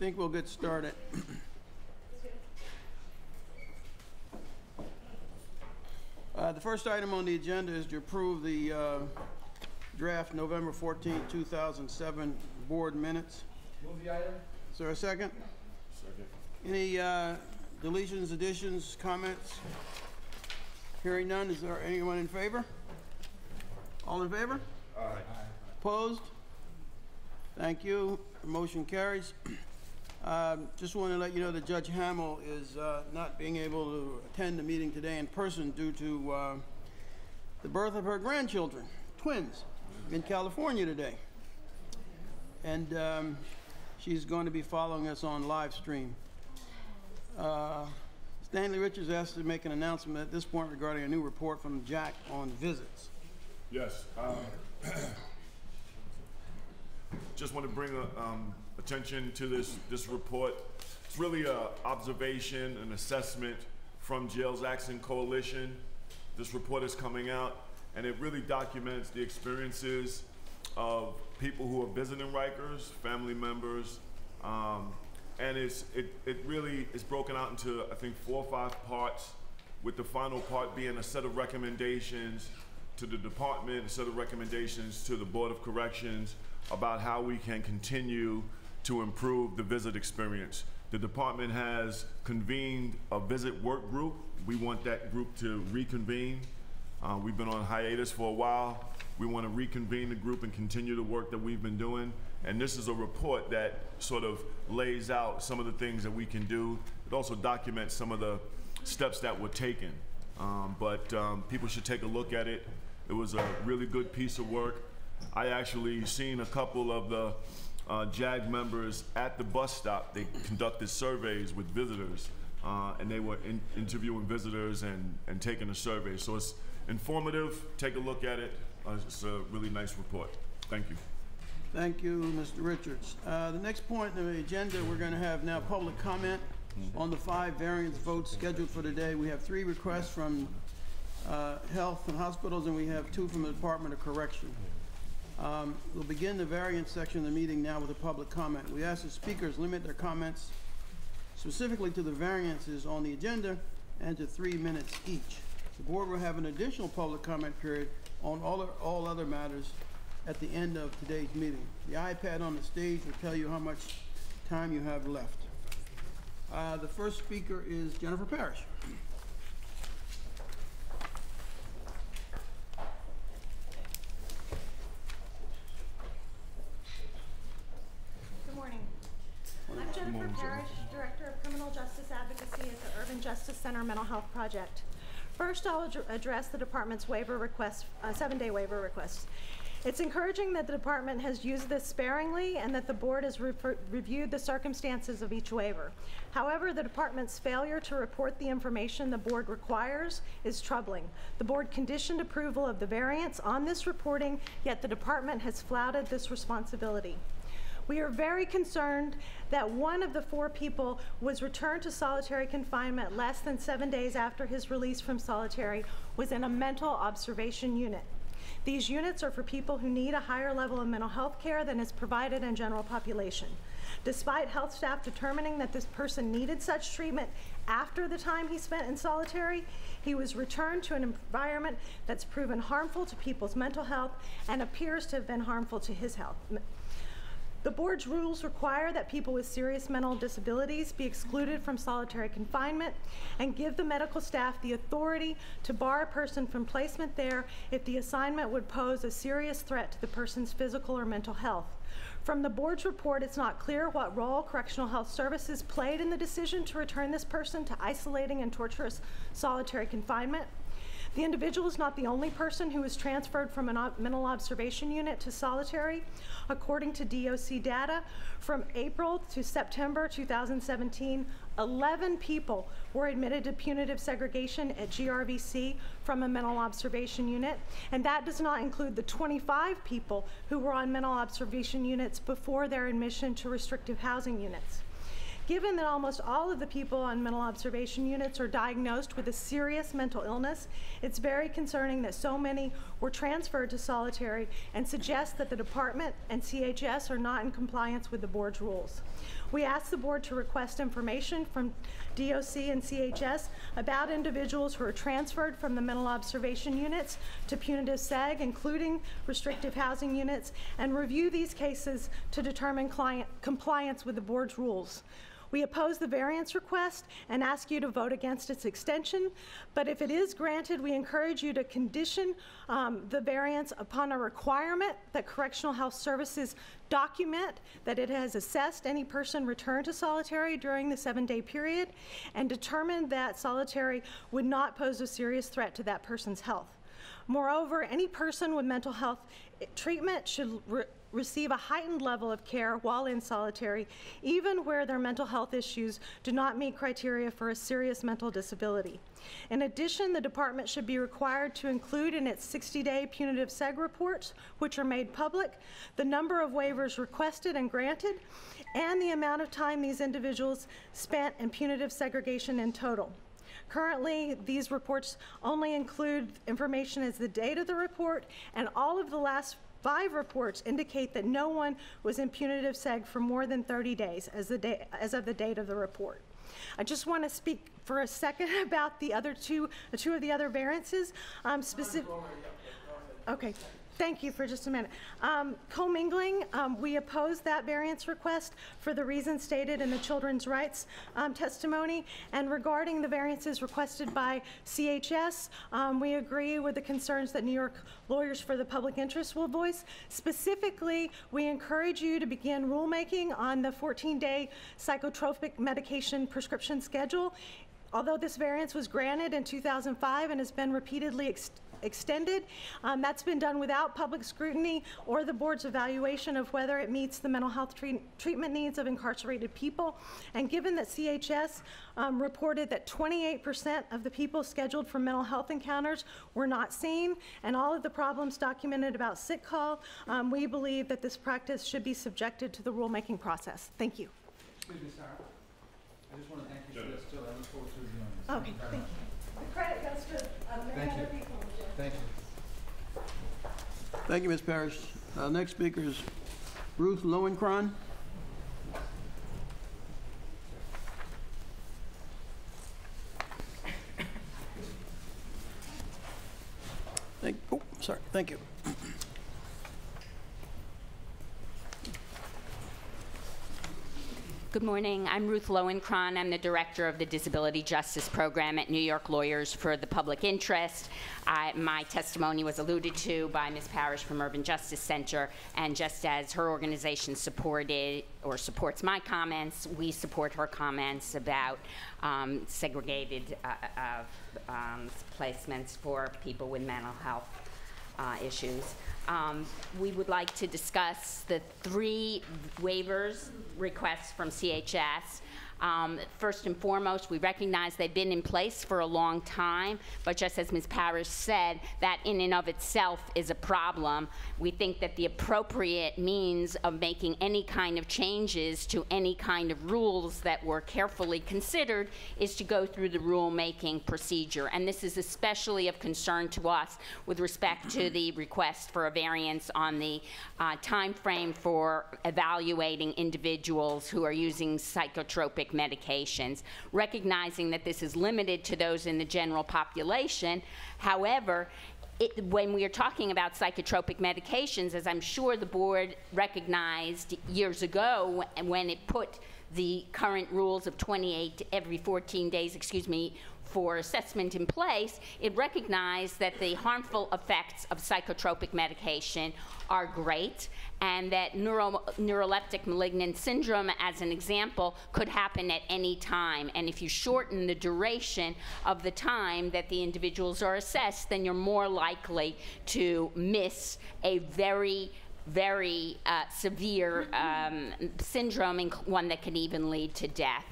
think we'll get started. The first item on the agenda is to approve the draft November 14, 2007 board minutes. Move the item. Is there a second? Second. Any deletions, additions, comments? Hearing none, is there anyone in favor? All in favor? Aye. Opposed? Thank you. The motion carries. Just want to let you know that Judge Hamill is not being able to attend the meeting today in person due to the birth of her grandchildren, twins, in California today. And she's going to be following us on live stream. Stanley Richards asked to make an announcement at this point regarding a new report from Jack on visits. Yes. Just want to bring attention to this report. It's really an observation, an assessment from Jails Action Coalition. This report is coming out, and it really documents the experiences of people who are visiting Rikers, family members, and it really is broken out into, I think, 4 or 5 parts, with the final part being a set of recommendations to the department, a set of recommendations to the Board of Corrections about how we can continue to improve the visit experience. The department has convened a visit work group. We want that group to reconvene. We've been on hiatus for a while. We want to reconvene the group and continue the work that we've been doing. And this is a report that sort of lays out some of the things that we can do. It also documents some of the steps that were taken. People should take a look at it. It was a really good piece of work. I actually seen a couple of the JAG members at the bus stop. They conducted surveys with visitors, and they were interviewing visitors and taking a survey. So it's informative. Take a look at it. It's a really nice report. Thank you. Thank you, Mr. Richards. The next point on the agenda, we're going to have now public comment on the 5 variance votes scheduled for today. We have 3 requests from Health and Hospitals, and we have 2 from the Department of Correction. We'll begin the variance section of the meeting now with a public comment. We ask the speakers limit their comments specifically to the variances on the agenda and to 3 minutes each. The board will have an additional public comment period on all other matters at the end of today's meeting. The iPad on the stage will tell you how much time you have left. The first speaker is Jennifer Parrish. I'm Jennifer Parrish, Director of Criminal Justice Advocacy at the Urban Justice Center Mental Health Project. First, I'll address the department's waiver request, 7-day waiver request. It's encouraging that the department has used this sparingly and that the board has reviewed the circumstances of each waiver. However, the department's failure to report the information the board requires is troubling. The board conditioned approval of the variance on this reporting, yet the department has flouted this responsibility. We are very concerned that one of the 4 people was returned to solitary confinement less than 7 days after his release from solitary was in a mental observation unit. These units are for people who need a higher level of mental health care than is provided in general population. Despite health staff determining that this person needed such treatment after the time he spent in solitary, he was returned to an environment that's proven harmful to people's mental health and appears to have been harmful to his health. The board's rules require that people with serious mental disabilities be excluded from solitary confinement and give the medical staff the authority to bar a person from placement there if the assignment would pose a serious threat to the person's physical or mental health. From the board's report, it's not clear what role Correctional Health Services played in the decision to return this person to isolating and torturous solitary confinement. The individual is not the only person who was transferred from a mental observation unit to solitary. According to DOC data, from April to September 2017, 11 people were admitted to punitive segregation at GRVC from a mental observation unit, and that does not include the 25 people who were on mental observation units before their admission to restrictive housing units. Given that almost all of the people on mental observation units are diagnosed with a serious mental illness, it's very concerning that so many were transferred to solitary and suggests that the department and CHS are not in compliance with the board's rules. We ask the board to request information from DOC and CHS about individuals who are transferred from the mental observation units to punitive seg, including restrictive housing units, and review these cases to determine compliance with the board's rules. We oppose the variance request and ask you to vote against its extension, but if it is granted, we encourage you to condition the variance upon a requirement that Correctional Health Services document that it has assessed any person returned to solitary during the 7-day period and determined that solitary would not pose a serious threat to that person's health. Moreover, any person with mental health treatment should receive a heightened level of care while in solitary, even where their mental health issues do not meet criteria for a serious mental disability. In addition, the department should be required to include in its 60-day punitive seg reports, which are made public, the number of waivers requested and granted, and the amount of time these individuals spent in punitive segregation in total. Currently, these reports only include information as the date of the report, and all of the last 5 reports indicate that no one was in punitive seg for more than 30 days as of the date of the report. I just want to speak for a second about the two of the other variances. Okay. Thank you for just a minute. Commingling, we oppose that variance request for the reasons stated in the children's rights testimony. And regarding the variances requested by CHS, we agree with the concerns that New York Lawyers for the Public Interest will voice. Specifically, we encourage you to begin rulemaking on the 14-day psychotropic medication prescription schedule. Although this variance was granted in 2005 and has been repeatedly extended, that's been done without public scrutiny or the board's evaluation of whether it meets the mental health treatment needs of incarcerated people. And given that CHS reported that 28% of the people scheduled for mental health encounters were not seen, and all of the problems documented about sick call, we believe that this practice should be subjected to the rulemaking process. Thank you. Excuse me, Sarah. I just want to thank you for this too. I look forward to reviewing this. Okay, thank you. The credit goes to many other people. Thank you. Thank you, Ms. Parrish. Next speaker is Ruth Lowenkron. Thank you. Good morning. I'm Ruth Lowenkron. I'm the director of the Disability Justice Program at New York Lawyers for the Public Interest. My testimony was alluded to by Ms. Parrish from Urban Justice Center, and just as her organization supported or supports my comments, we support her comments about segregated placements for people with mental health issues. We would like to discuss the 3 waivers requests from CHS. First and foremost, we recognize they've been in place for a long time, but just as Ms. Parrish said, that in and of itself is a problem. We think that the appropriate means of making any kind of changes to any kind of rules that were carefully considered is to go through the rulemaking procedure. And this is especially of concern to us with respect to the request for a variance on the time frame for evaluating individuals who are using psychotropic medications, recognizing that this is limited to those in the general population. However, when we are talking about psychotropic medications, as I'm sure the board recognized years ago when it put the current rules of 28 every 14 days, for assessment in place, it recognized that the harmful effects of psychotropic medication are great, and that neuroleptic malignant syndrome, as an example, could happen at any time. And if you shorten the duration of the time that the individuals are assessed, then you're more likely to miss a very severe syndrome, one that can even lead to death.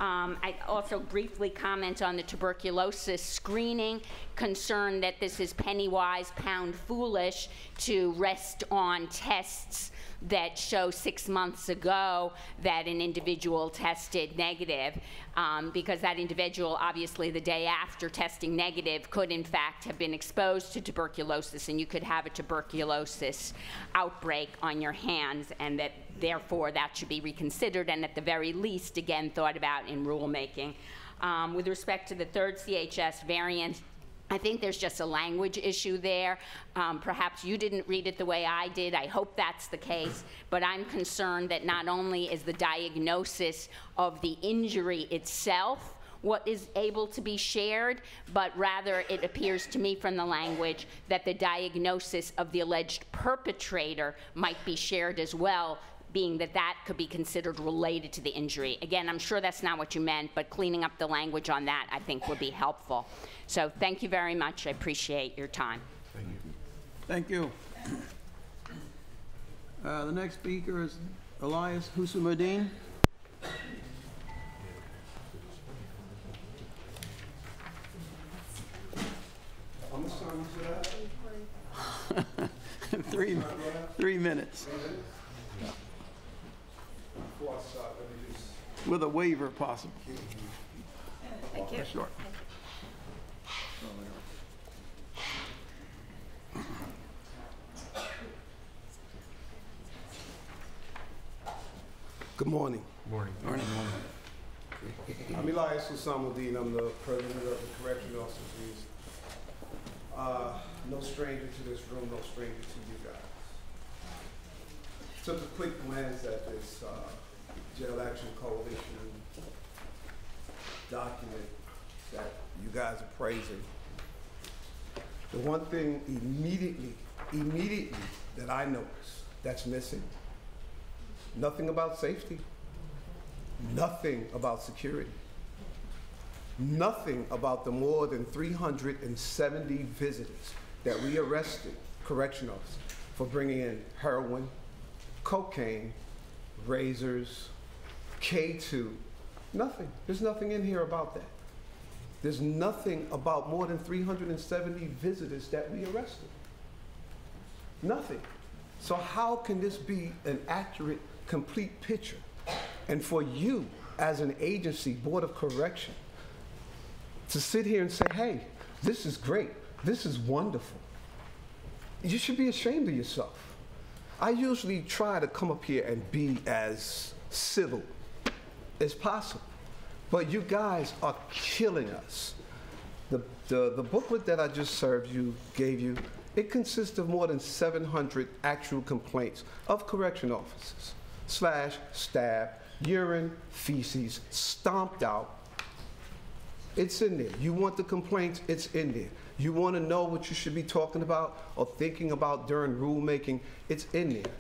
I also briefly comment on the tuberculosis screening, concerned that this is penny wise, pound foolish to rest on tests that show 6 months ago that an individual tested negative, because that individual, obviously the day after testing negative, could in fact have been exposed to tuberculosis, and you could have a tuberculosis outbreak on your hands, and that therefore that should be reconsidered and at the very least again thought about in rulemaking. With respect to the third CHS variant, I think there's just a language issue there. Perhaps you didn't read it the way I did. I hope that's the case. But I'm concerned that not only is the diagnosis of the injury itself what is able to be shared, but rather it appears to me from the language that the diagnosis of the alleged perpetrator might be shared as well, being that that could be considered related to the injury. Again, I'm sure that's not what you meant, but cleaning up the language on that I think would be helpful. So thank you very much. I appreciate your time. Thank you. The next speaker is Elias Hussein. Three minutes. With a waiver possible. Thank you. Sure. Good morning. Morning. I'm Elias Hussein. I'm the president of the Correctional Officers. No stranger to this room, no stranger to you guys. Took a quick glance at this Jail Action Coalition document that you guys are praising. The one thing immediately that I noticed that's missing, nothing about safety, nothing about security, nothing about the more than 370 visitors that we arrested, correction officers, for bringing in heroin, cocaine, razors, K2, nothing. There's nothing in here about that. There's nothing about more than 370 visitors that we arrested. Nothing. So how can this be an accurate, complete picture? And for you, as an agency, Board of Correction, to sit here and say, hey, this is great, this is wonderful, you should be ashamed of yourself. I usually try to come up here and be as civil as possible, but you guys are killing us. The booklet that I just gave you, it consists of more than 700 actual complaints of correction officers / staff, urine, feces, stomped out. It's in there. You want the complaints, it's in there. You want to know what you should be talking about or thinking about during rulemaking, it's in there.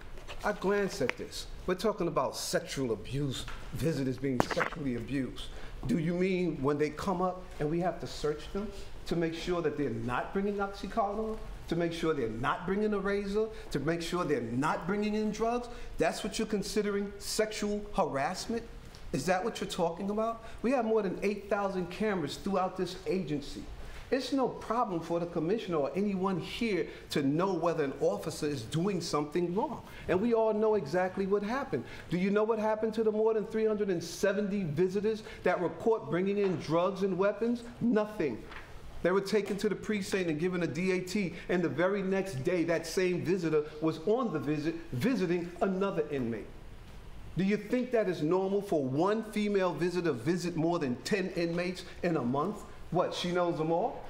I glanced at this. We're talking about sexual abuse, visitors being sexually abused. Do you mean when they come up and we have to search them to make sure that they're not bringing Oxycontin, to make sure they're not bringing a razor, to make sure they're not bringing in drugs? That's what you're considering sexual harassment? Is that what you're talking about? We have more than 8,000 cameras throughout this agency. It's no problem for the commissioner or anyone here to know whether an officer is doing something wrong. And we all know exactly what happened. Do you know what happened to the more than 370 visitors that were caught bringing in drugs and weapons? Nothing. They were taken to the precinct and given a DAT, and the very next day that same visitor was on the visit visiting another inmate. Do you think that is normal for one female visitor to visit more than 10 inmates in a month? What, she knows them all?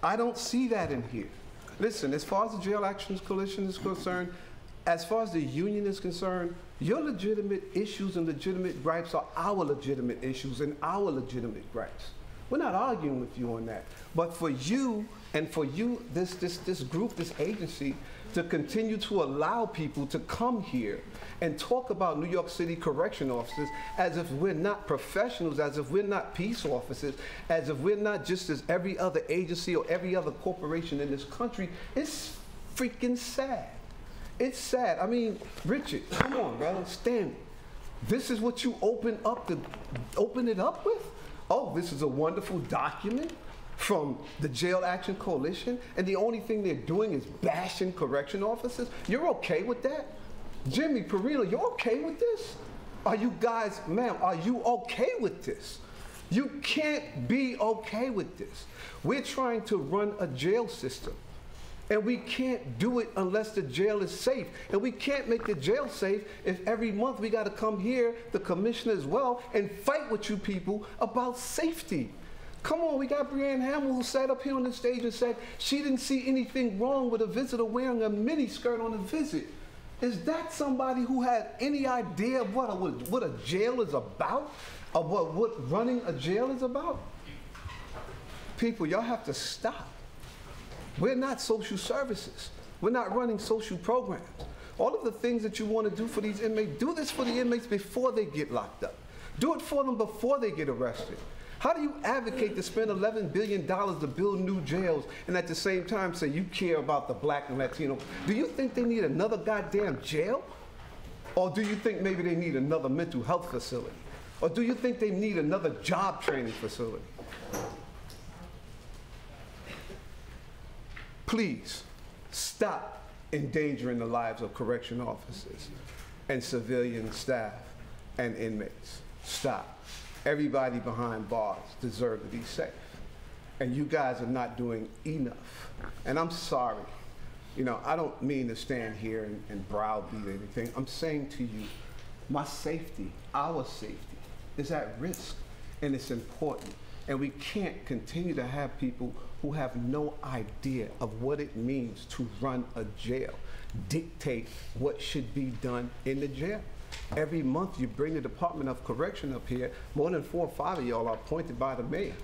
I don't see that in here. Listen, as far as the Jail Action Coalition is concerned, as far as the union is concerned, your legitimate issues and legitimate gripes are our legitimate issues and our legitimate gripes. We're not arguing with you on that. But for you, and for you, this group, this agency, to continue to allow people to come here and talk about New York City correction officers as if we're not professionals, as if we're not peace officers, as if we're not just as every other agency or every other corporation in this country, it's freaking sad. It's sad. I mean, Richard, come on, brother, stand. This is what you open it up with? Oh, this is a wonderful document from the Jail Action Coalition, and the only thing they're doing is bashing correction officers? You're okay with that? Jimmy, Perino, you're okay with this? Are you guys, ma'am, are you okay with this? You can't be okay with this. We're trying to run a jail system, and we can't do it unless the jail is safe. And we can't make the jail safe if every month we got to come here, the commissioner as well, and fight with you people about safety. Come on, we got Brianne Hamill who sat up here on the stage and said she didn't see anything wrong with a visitor wearing a mini skirt on a visit. Is that somebody who had any idea of what a jail is about? Of what running a jail is about? People, y'all have to stop. We're not social services. We're not running social programs. All of the things that you want to do for these inmates, do this for the inmates before they get locked up. Do it for them before they get arrested. How do you advocate to spend $11 billion to build new jails and at the same time say you care about the Black and Latino? Do you think they need another goddamn jail? Or do you think maybe they need another mental health facility? Or do you think they need another job training facility? Please stop endangering the lives of correction officers and civilian staff and inmates. Stop. Everybody behind bars deserves to be safe. And you guys are not doing enough. And I'm sorry. You know, I don't mean to stand here and browbeat anything. I'm saying to you, my safety, our safety, is at risk, and it's important. And we can't continue to have people who have no idea of what it means to run a jail dictate what should be done in the jail. Every month you bring the Department of Correction up here, more than 4 or 5 of y'all are appointed by the mayor.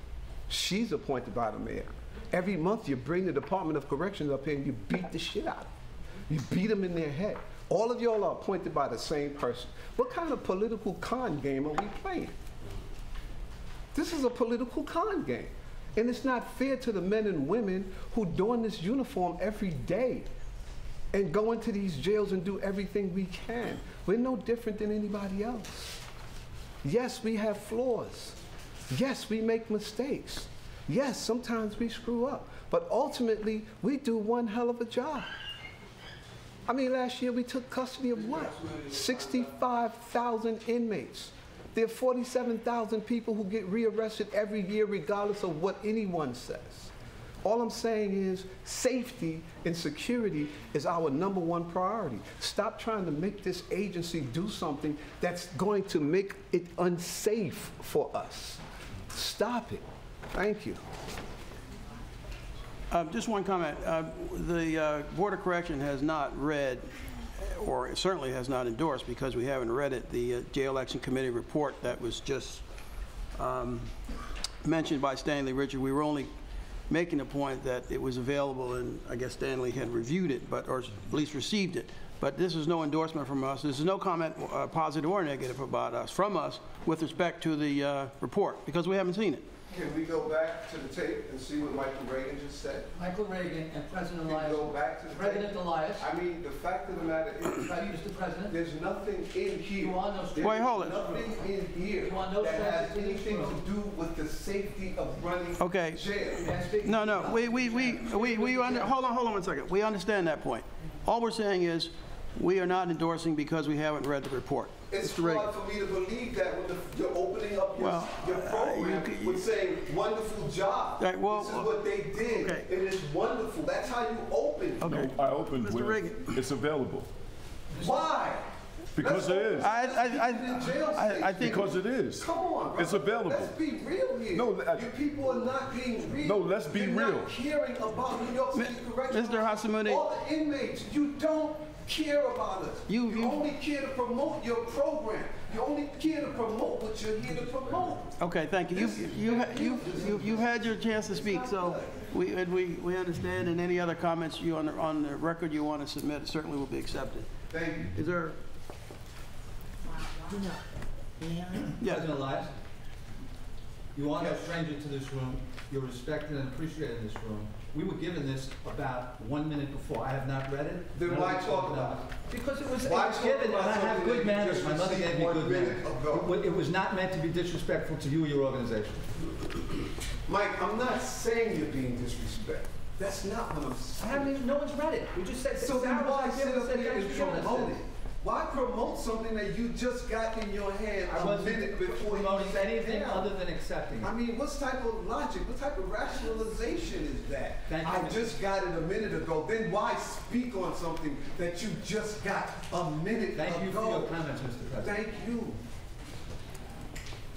She's appointed by the mayor. Every month you bring the Department of Corrections up here and you beat the shit out of them. You beat them in their head. All of y'all are appointed by the same person. What kind of political con game are we playing? This is a political con game. And it's not fair to the men and women who don this uniform every day and go into these jails and do everything we can. We're no different than anybody else. Yes, we have flaws. Yes, we make mistakes. Yes, sometimes we screw up. But ultimately, we do one hell of a job. I mean, last year we took custody of what? 65,000 inmates. There are 47,000 people who get rearrested every year regardless of what anyone says. All I'm saying is safety and security is our #1 priority. Stop trying to make this agency do something that's going to make it unsafe for us. Stop it. Thank you. Just one comment. The Board of Correction has not read, or it certainly has not endorsed, because we haven't read it, the Jail Action Committee report that was just mentioned by Stanley Richard. We were only making a point that it was available, and I guess Stanley had reviewed it, or at least received it. But this is no endorsement from us. This is no comment, positive or negative, about us, from us, with respect to the report, because we haven't seen it. Can we go back to the tape and see what Michael Reagan just said? Michael Reagan and President Can Elias. we go back to the President tape? Elias. I mean, the fact of the matter is, Mr. President. there's nothing in here. You want those- Wait, hold it. Nothing in here You want those that has sentences in this anything room? to do with the safety of running Okay. jail. No, hold on 1 second. We understand that point. All we're saying is, we are not endorsing because we haven't read the report. It's Mr. Reagan. hard for me to believe that when you're opening up your program with saying, wonderful job. Right, well, this is what they did, okay. and it's wonderful. That's how you open. Okay. I opened Mr. with, Reagan. it's available. Why? Because it is. I think. Because it is. Come on, brother. It's available. Let's be real here. No, you people are not being real. No, let's be You're real. not caring about New York City Correctional. Mr. Hassamoudi. All the inmates, you don't care about us. You only care to promote your program. You only care to promote what you're here to promote. Okay, thank you. You've had your chance to speak, so we understand, and any other comments you on the record you want to submit certainly will be accepted. Thank you. Is there? Yes. President Elias, you are no stranger to this room. You're respected and appreciated in this room. We were given this about 1 minute before. I have not read it. Then why talk about it? Because it was Why given, and talk I about have something good that you manners. just My mother received gave me 1 good minute manners. ago? It was not meant to be disrespectful to you or your organization. Mike, I'm not saying you're being disrespectful. That's not what I'm I saying. haven't even, no one's read it. We just said, So then Sarah why was sit here and up said, here thanks and for showing us promote this. it? Why promote something that you just got in your hand I a wasn't minute before you promoting sat anything down? other than accepting it. I mean, what type of logic, what type of rationalization is that? Thank you, I Mr. just got it a minute ago. Then why speak on something that you just got a minute ago? Thank you for your comments, Mr. President. Thank you.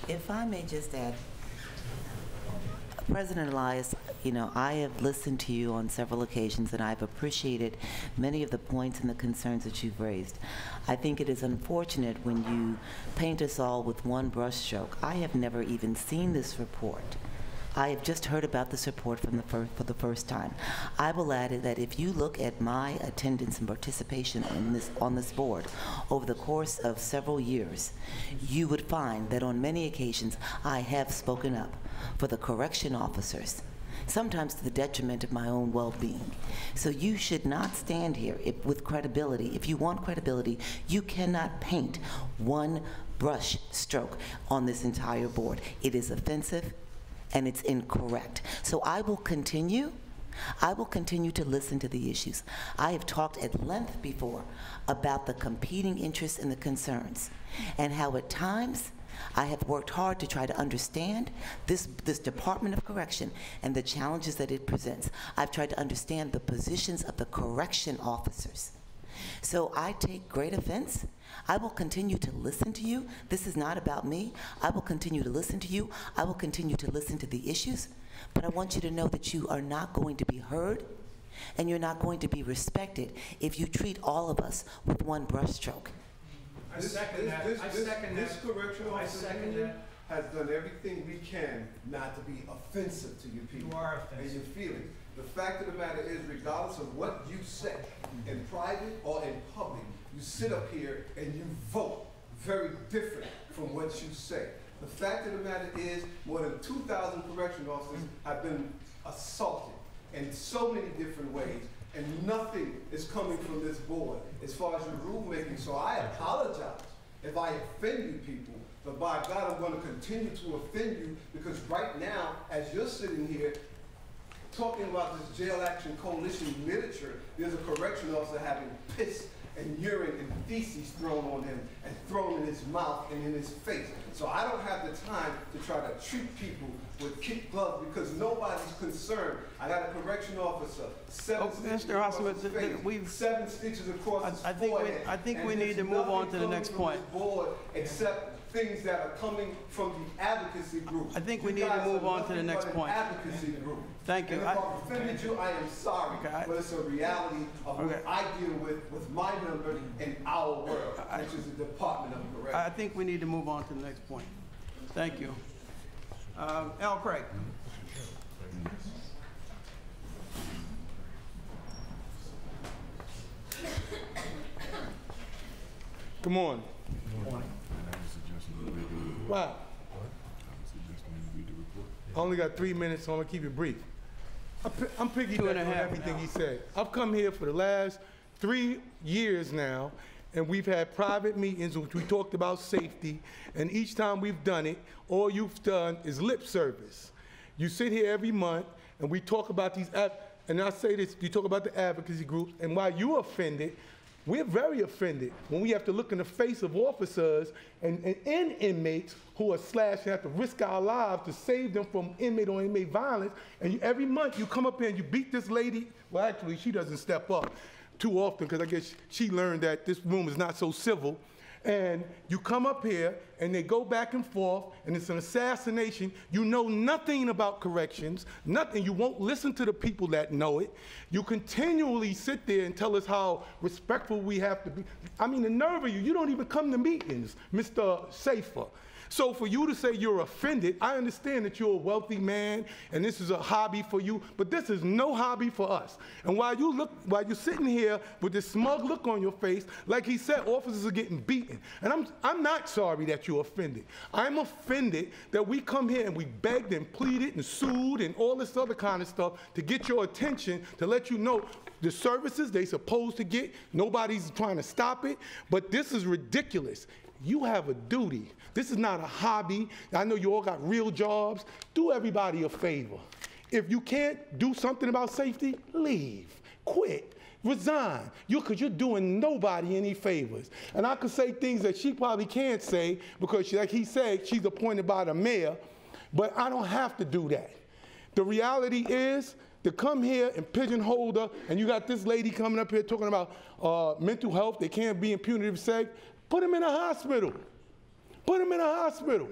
If I may just add, President Elias, you know, I have listened to you on several occasions and I've appreciated many of the points and the concerns that you've raised. I think it is unfortunate when you paint us all with one brushstroke. I have never even seen this report. I have just heard about this report for the first time. I will add that if you look at my attendance and participation on this board over the course of several years, you would find that on many occasions I have spoken up for the correction officers, sometimes to the detriment of my own well-being. So you should not stand here with credibility. If you want credibility, you cannot paint one brush stroke on this entire board. It is offensive and it's incorrect. So I will continue to listen to the issues. I have talked at length before about the competing interests and the concerns, and how at times I have worked hard to try to understand this Department of Correction and the challenges that it presents. I've tried to understand the positions of the correction officers. So I take great offense. I will continue to listen to you. This is not about me. I will continue to listen to you. I will continue to listen to the issues. But I want you to know that you are not going to be heard and you're not going to be respected if you treat all of us with one brushstroke. This correction officer has done everything we can not to be offensive to you people. You are offensive. And your feelings. The fact of the matter is, regardless of what you say, in private or in public, you sit up here and you vote very different from what you say. The fact of the matter is, more than 2,000 correction officers have been assaulted in so many different ways, and nothing is coming from this board as far as your rulemaking. So I apologize if I offend you people, but by God, I'm going to continue to offend you, because right now, as you're sitting here talking about this jail action coalition literature, there's a correction officer having piss and urine and feces thrown on him and thrown in his mouth and in his face. So I don't have the time to try to treat people with kid gloves because nobody's concerned. I got a correction officer, 7 stitches Mr. across Hosowitz, his face, 7 stitches across his forehead. I think and we need there's to move on to the nothing next coming point. from this board except things that are coming from the advocacy group. I think we You need to guys move are on to the nothing next but an point. Advocacy group. Thank you. And if I've offended you, I am sorry, Okay, but it's a reality of Okay. what I deal with my member in our world, which is the Department of Correction. I think we need to move on to the next point. Thank you. Al Craig. Good morning. Wow. I only got 3 minutes, so I'm gonna keep it brief. I'm piggybacking on everything he said. I've come here for the last 3 years now, and we've had private meetings in which we talked about safety, and each time we've done it, all you've done is lip service. You sit here every month, and we talk about these, and I say this, you talk about the advocacy groups, and while you're offended, we're very offended when we have to look in the face of officers and inmates who are slashed and have to risk our lives to save them from inmate on inmate violence. And every month you come up here and you beat this lady. Well, actually, she doesn't step up too often because I guess she learned that this room is not so civil. And you come up here and they go back and forth and it's an assassination. You know nothing about corrections, nothing. You won't listen to the people that know it. You continually sit there and tell us how respectful we have to be. I mean, the nerve of you, you don't even come to meetings, Mr. Safer. So for you to say you're offended, I understand that you're a wealthy man and this is a hobby for you, but this is no hobby for us. And while you're sitting here with this smug look on your face, like he said, officers are getting beaten. And I'm not sorry that you're offended. I'm offended that we come here and we begged and pleaded and sued and all this other kind of stuff to get your attention, to let you know the services they supposed to get, nobody's trying to stop it, but this is ridiculous. You have a duty. This is not a hobby. I know you all got real jobs. Do everybody a favor. If you can't do something about safety, leave, quit, resign. Because you're doing nobody any favors. And I could say things that she probably can't say because, like he said, she's appointed by the mayor, but I don't have to do that. The reality is, to come here and pigeonhole her, and you got this lady coming up here talking about mental health, they can't be in punitive sex, put them in a hospital. Put them in a hospital.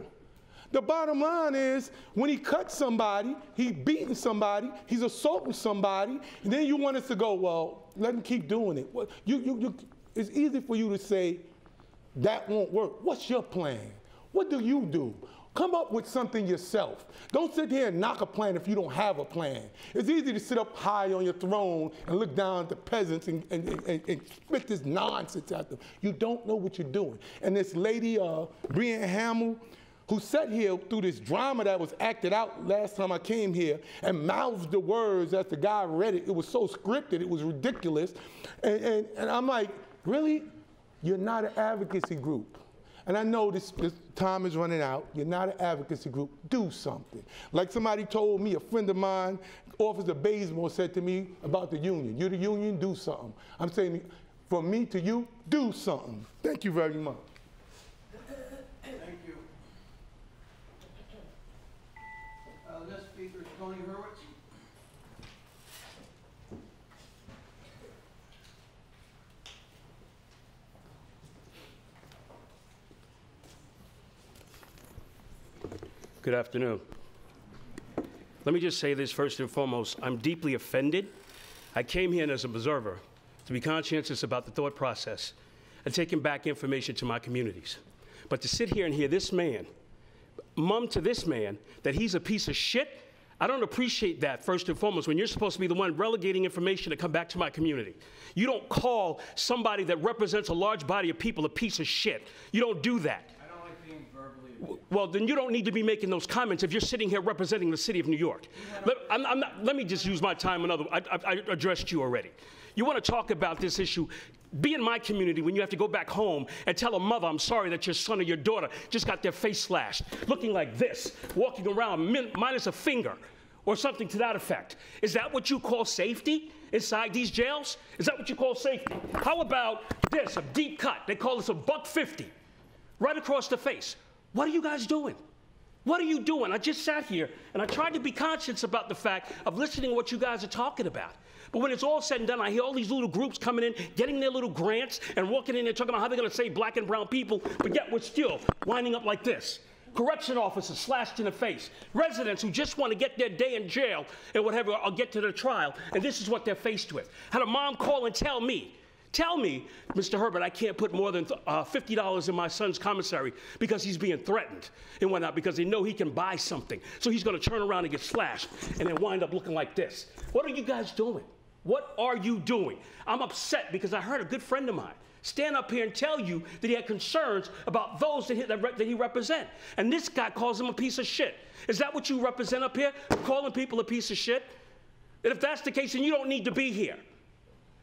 The bottom line is, when he cuts somebody, he's beating somebody, he's assaulting somebody, and then you want us to go, well, let him keep doing it. Well, it's easy for you to say, that won't work. What's your plan? What do you do? Come up with something yourself. Don't sit here and knock a plan if you don't have a plan. It's easy to sit up high on your throne and look down at the peasants and spit this nonsense at them. You don't know what you're doing. And this lady, Brianne Hamill, who sat here through this drama that was acted out last time I came here and mouthed the words as the guy read it. It was so scripted, it was ridiculous. And I'm like, really? You're not an advocacy group. And I know this time is running out. You're not an advocacy group. Do something. Like somebody told me, a friend of mine, Officer Bazemore, said to me about the union. You're the union, do something. I'm saying, from me to you, do something. Thank you very much. Thank you. Next speaker is Tony Hurwitz. Good afternoon. Let me just say this first and foremost. I'm deeply offended. I came here as an observer to be conscientious about the thought process and taking back information to my communities. But to sit here and hear this man, mum to this man, that he's a piece of shit, I don't appreciate that, first and foremost, when you're supposed to be the one relegating information to come back to my community. You don't call somebody that represents a large body of people a piece of shit. You don't do that. Well, then you don't need to be making those comments if you're sitting here representing the city of New York. Let me just use my time another. I addressed you already. You want to talk about this issue, be in my community when you have to go back home and tell a mother, I'm sorry that your son or your daughter just got their face slashed, looking like this, walking around minus a finger, or something to that effect. Is that what you call safety inside these jails? Is that what you call safety? How about this, a deep cut? They call this a $150, right across the face. What are you guys doing? What are you doing? I just sat here and I tried to be conscious about the fact of listening to what you guys are talking about. But when it's all said and done, I hear all these little groups coming in, getting their little grants and walking in there talking about how they're going to save black and brown people, but yet we're still winding up like this. Correction officers slashed in the face. Residents who just want to get their day in jail and whatever, or get to their trial, and this is what they're faced with. Had a mom call and tell me, Mr. Herbert, I can't put more than $50 in my son's commissary because he's being threatened and whatnot, because they know he can buy something. So he's going to turn around and get slashed and then wind up looking like this. What are you guys doing? What are you doing? I'm upset because I heard a good friend of mine stand up here and tell you that he had concerns about those that he represent. And this guy calls him a piece of shit. Is that what you represent up here? Calling people a piece of shit? And if that's the case, then you don't need to be here.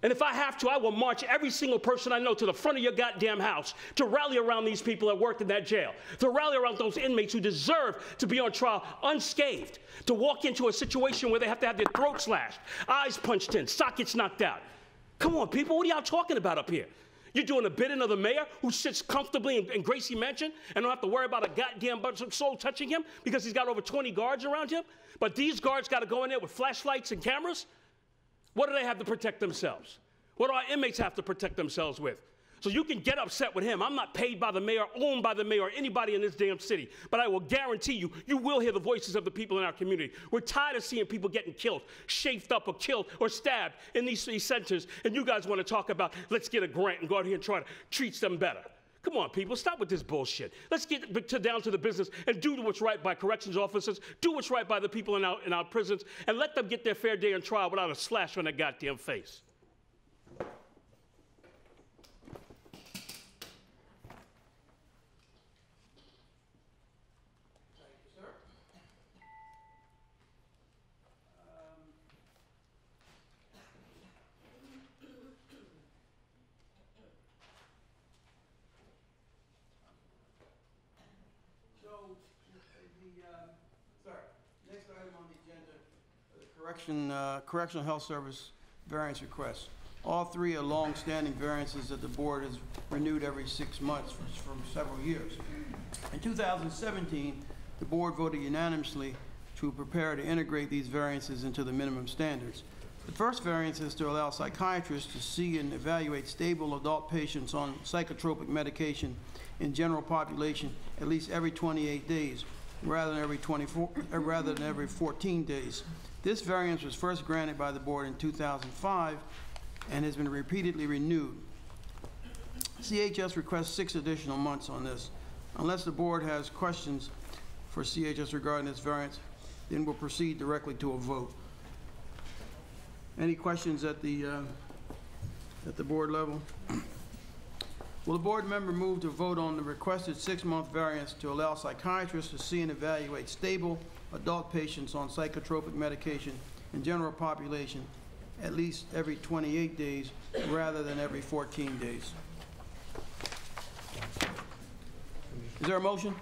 And if I have to, I will march every single person I know to the front of your goddamn house to rally around these people that worked in that jail, to rally around those inmates who deserve to be on trial unscathed, to walk into a situation where they have to have their throat slashed, eyes punched in, sockets knocked out. Come on, people, what are y'all talking about up here? You're doing a bidding of the mayor who sits comfortably in Gracie Mansion and don't have to worry about a goddamn soul touching him because he's got over 20 guards around him? But these guards got to go in there with flashlights and cameras? What do they have to protect themselves? What do our inmates have to protect themselves with? So you can get upset with him. I'm not paid by the mayor, owned by the mayor, or anybody in this damn city. But I will guarantee you, you will hear the voices of the people in our community. We're tired of seeing people getting killed, chafed up or killed or stabbed in these centers. And you guys want to talk about, let's get a grant and go out here and try to treat them better. Come on, people, stop with this bullshit. Let's get down to the business and do what's right by corrections officers, do what's right by the people in our prisons, and let them get their fair day in trial without a slash on their goddamn face. Next item on the agenda, the Correctional Health Service variance requests. All three are long-standing variances that the board has renewed every 6 months for several years. In 2017, the board voted unanimously to prepare to integrate these variances into the minimum standards. The first variance is to allow psychiatrists to see and evaluate stable adult patients on psychotropic medication in general population at least every 28 days, rather than every 14 days. This variance was first granted by the board in 2005 and has been repeatedly renewed. CHS requests 6 additional months on this. Unless the board has questions for CHS regarding this variance, then we'll proceed directly to a vote. Any questions at the board level? Will the board member move to vote on the requested 6-month variance to allow psychiatrists to see and evaluate stable adult patients on psychotropic medication in general population at least every 28 days rather than every 14 days? Is there a motion?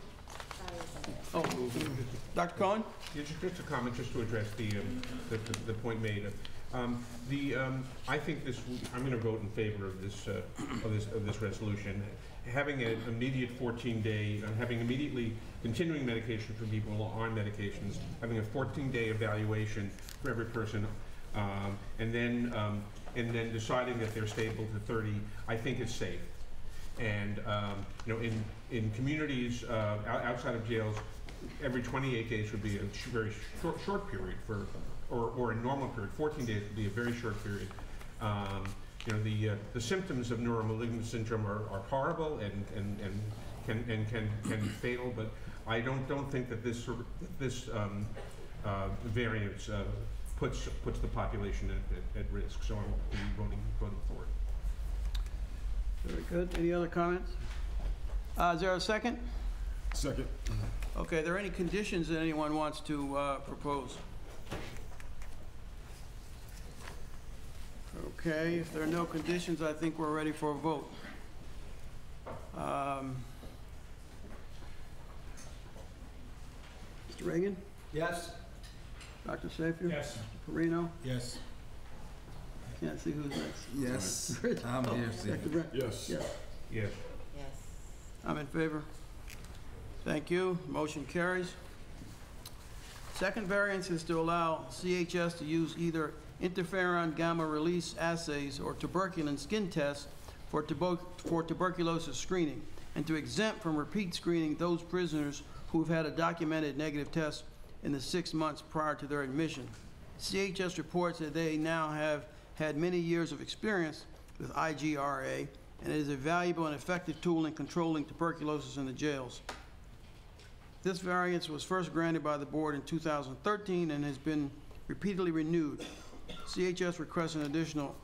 Oh, Dr. Cohen? Yeah, just a comment, just to address the point made. I think I'm going to vote in favor of this resolution. Having an immediate 14-day, having immediately continuing medication for people on medications, having a 14-day evaluation for every person, and then deciding that they're stable to 30, I think is safe. And in communities outside of jails, every 28 days would be a very short period for, or a normal period. 14 days would be a very short period. The symptoms of neuromalignant syndrome are horrible and can be fatal, but I don't think that this variance puts the population at risk. So I'm voting for it. Very good. Any other comments? Is there a second? Second. Okay, are there any conditions that anyone wants to propose? Okay, if there are no conditions, I think we're ready for a vote. Mr. Reagan? Yes? Dr. Safier? Yes. Mr. Perino? Yes. Can't see who's next. Yes. Rich? I'm here, Dr. Brent? Yes. Yes. Yes. Yes. I'm in favor. Thank you. Motion carries. Second variance is to allow CHS to use either interferon gamma release assays or tuberculin skin tests for tuberculosis screening, and to exempt from repeat screening those prisoners who've had a documented negative test in the 6 months prior to their admission. CHS reports that they now have had many years of experience with IGRA, and it is a valuable and effective tool in controlling tuberculosis in the jails. This variance was first granted by the board in 2013 and has been repeatedly renewed. CHS requests an additional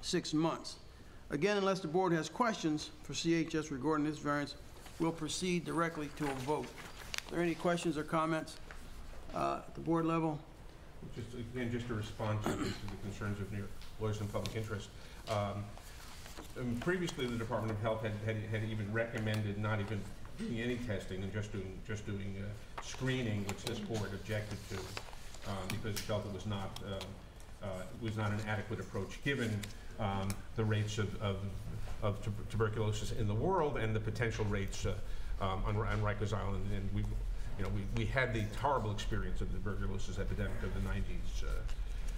6 months. Again, unless the board has questions for CHS regarding this variance, we'll proceed directly to a vote. Are there any questions or comments at the board level? Just to respond to the concerns of New York lawyers in public interest. Previously, the Department of Health had even recommended not even doing any testing and just doing screening, which this board objected to because it felt it was not an adequate approach given the rates of tuberculosis in the world and the potential rates on Rikers Island. And we had the horrible experience of the tuberculosis epidemic of the 90s.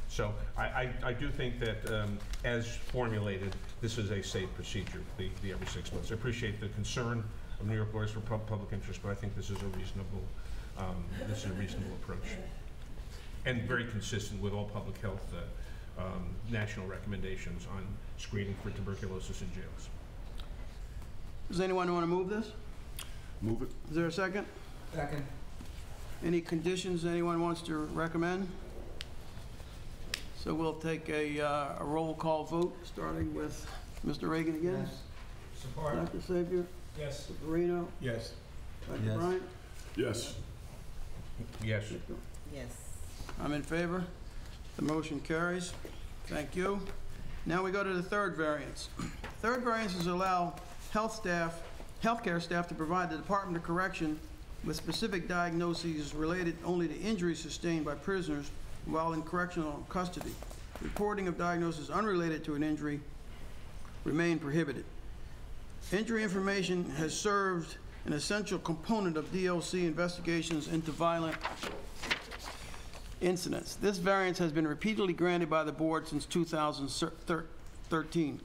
So I do think that as formulated, this is a safe procedure, the every 6 months. I appreciate the concern of New York lawyers for public interest, but I think this is a reasonable approach, and very consistent with all public health national recommendations on screening for tuberculosis in jails. Does anyone want to move this? Move it. Is there a second? Second. Any conditions anyone wants to recommend? So we'll take a roll call vote, starting with Mr. Reagan again. Yes. Support. Dr. Xavier? Yes. Mr. Marino? Yes. Dr. Yes. Bryant? Yes. Yes. Yes. I'm in favor. The motion carries. Thank you. Now we go to the third variance. Third variance is allow healthcare staff to provide the Department of Correction with specific diagnoses related only to injuries sustained by prisoners while in correctional custody. Reporting of diagnoses unrelated to an injury remain prohibited. Injury information has served an essential component of DOC investigations into violent incidents. This variance has been repeatedly granted by the board since 2013.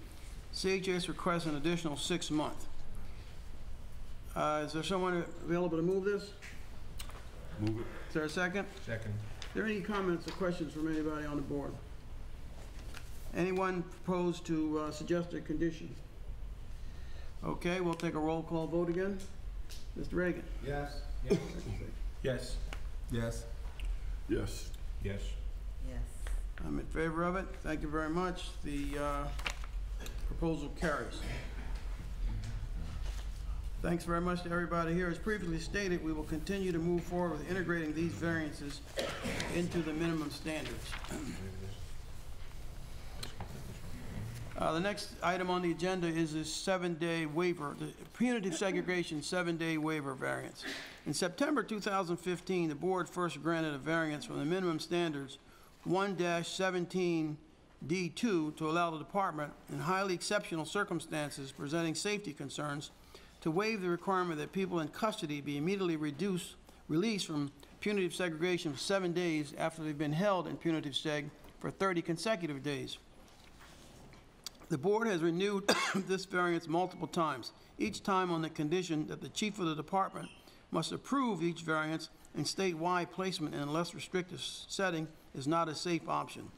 CHS requests an additional 6 months. Is there someone available to move this? Move it. Is there a second? Second. Are there any comments or questions from anybody on the board? Anyone propose to suggest a condition? Okay, we'll take a roll call vote again. Mr. Reagan? Yes. Yes. Yes. Yes. Yes. Yes. I'm in favor of it. Thank you very much. The proposal carries. Thanks very much to everybody here. As previously stated, we will continue to move forward with integrating these variances into the minimum standards. The next item on the agenda is this 7-day waiver, the punitive segregation 7-day waiver variance. In September 2015, the board first granted a variance from the minimum standards 1-17D2 to allow the department, in highly exceptional circumstances presenting safety concerns, to waive the requirement that people in custody be immediately released from punitive segregation for 7 days after they've been held in punitive seg for 30 consecutive days. The board has renewed this variance multiple times, each time on the condition that the chief of the department must approve each variance and state why placement in a less restrictive setting is not a safe option.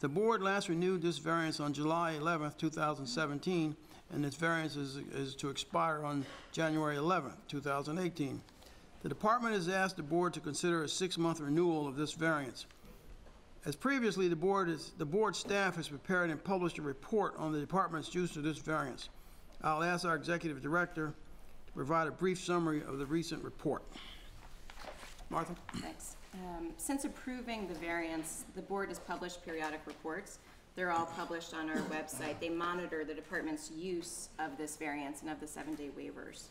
The board last renewed this variance on July 11th, 2017, and this variance is to expire on January 11th, 2018. The department has asked the board to consider a 6-month renewal of this variance. As previously, the board staff has prepared and published a report on the department's use of this variance. I'll ask our executive director to provide a brief summary of the recent report. Martha? Thanks. Since approving the variance, the board has published periodic reports. They're all published on our website. They monitor the department's use of this variance and of the 7-day waivers.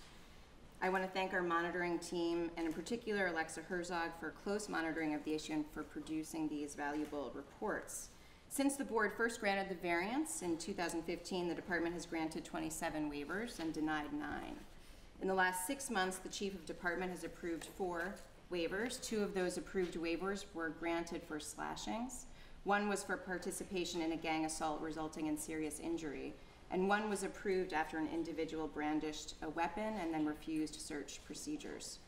I want to thank our monitoring team, and in particular Alexa Herzog, for close monitoring of the issue and for producing these valuable reports. Since the board first granted the variance in 2015, the department has granted 27 waivers and denied 9. In the last 6 months, the chief of department has approved 4 waivers. 2 of those approved waivers were granted for slashings. 1 was for participation in a gang assault resulting in serious injury, and 1 was approved after an individual brandished a weapon and then refused search procedures.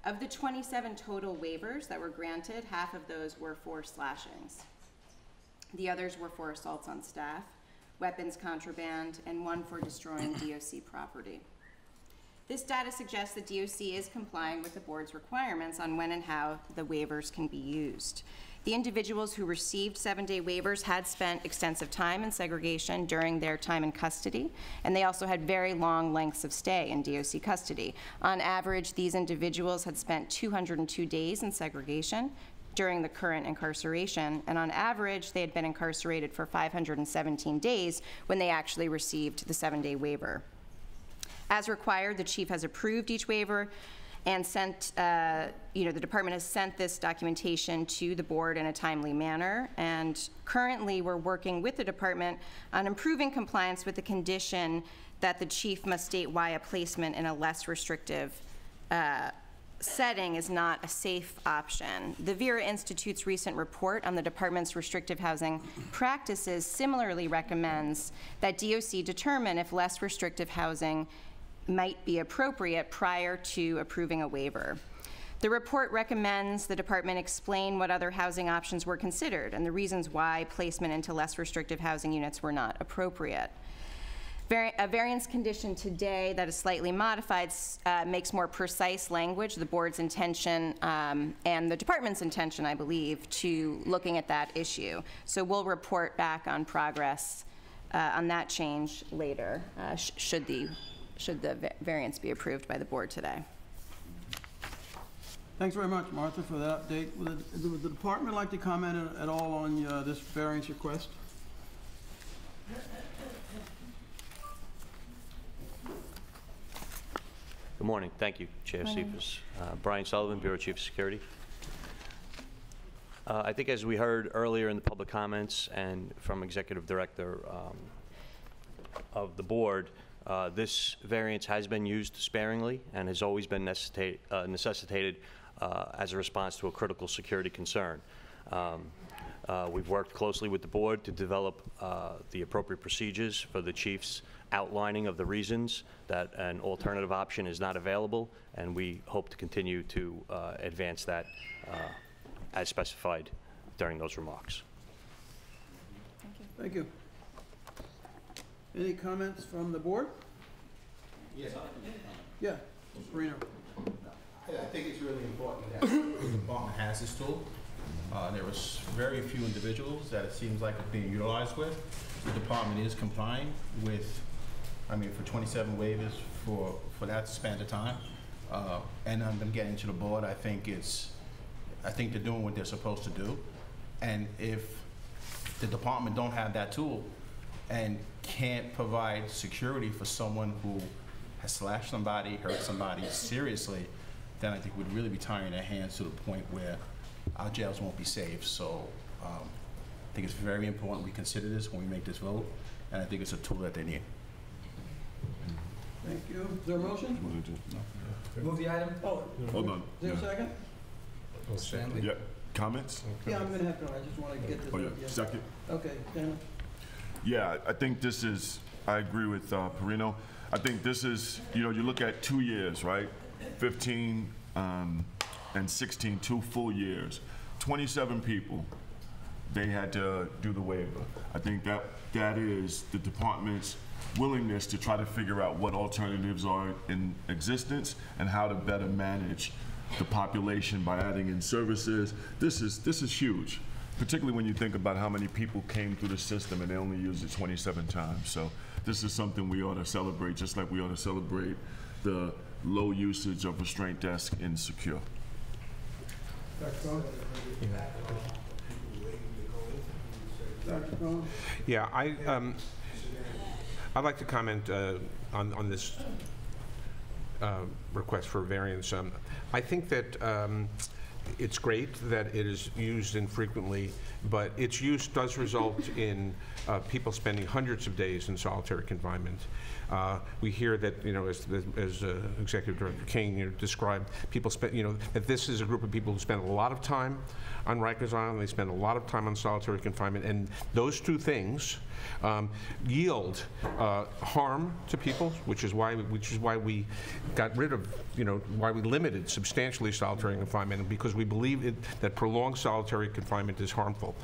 Of the 27 total waivers that were granted, half of those were for slashings. The others were for assaults on staff, weapons contraband, and 1 for destroying DOC property. This data suggests that DOC is complying with the board's requirements on when and how the waivers can be used. The individuals who received 7-day waivers had spent extensive time in segregation during their time in custody, and they also had very long lengths of stay in DOC custody. On average, these individuals had spent 202 days in segregation during the current incarceration, and on average, they had been incarcerated for 517 days when they actually received the 7-day waiver. As required, the chief has approved each waiver and sent, the department has sent this documentation to the board in a timely manner. And currently, we're working with the department on improving compliance with the condition that the chief must state why a placement in a less restrictive setting is not a safe option. The Vera Institute's recent report on the department's restrictive housing practices similarly recommends that DOC determine if less restrictive housing might be appropriate prior to approving a waiver. The report recommends the department explain what other housing options were considered and the reasons why placement into less restrictive housing units were not appropriate. A variance condition today that is slightly modified makes more precise language, the board's intention and the department's intention, I believe, to looking at that issue. So we'll report back on progress on that change later, should the variance be approved by the board today. Thanks very much, Martha, for that update. Would the department like to comment at all on this variance request? Good morning. Thank you, Chair Cephas. Brian Sullivan, Bureau Chief of Security. I think as we heard earlier in the public comments and from Executive Director of the board, this variance has been used sparingly and has always been necessitated as a response to a critical security concern. We've worked closely with the board to develop the appropriate procedures for the chief's outlining of the reasons that an alternative option is not available, and we hope to continue to advance that as specified during those remarks. Thank you. Any comments from the board? Yes. Yeah, Marino. I think it's really important that the department has this tool. There was very few individuals that it seems like it's being utilized with. The department is complying with, for 27 waivers for that span of time. And I'm getting to the board, I think they're doing what they're supposed to do. And if the department don't have that tool and can't provide security for someone who has slashed somebody, hurt somebody seriously, then I think we'd really be tying their hands to the point where our jails won't be safe. So I think it's very important we consider this when we make this vote, and I think it's a tool that they need. Thank you. Is there a motion? Move the item. Oh, Hold on. is there a second? Yeah. Comments? Yeah, I'm gonna have to, I just want to get this. Oh, yeah. Second. Okay, Dana. Yeah, I think this is, I agree with Perino. I think this is, you look at 2 years, right? 15 and 16, 2 full years. 27 people, they had to do the waiver. I think that is the department's willingness to try to figure out what alternatives are in existence and how to better manage the population by adding in services. This is huge, particularly when you think about how many people came through the system and they only used it 27 times. So this is something we ought to celebrate, just like we ought to celebrate the low usage of restraint desk in secure. Yeah, I'd like to comment on this request for variance. I think that it's great that it is used infrequently, but its use does result in people spending hundreds of days in solitary confinement. We hear that, as Executive Director King described, people spend, that this is a group of people who spend a lot of time on Rikers Island. They spend a lot of time on solitary confinement, and those two things yield harm to people, which is why we got rid of, why we limited substantially solitary confinement, because we believe that prolonged solitary confinement is harmful.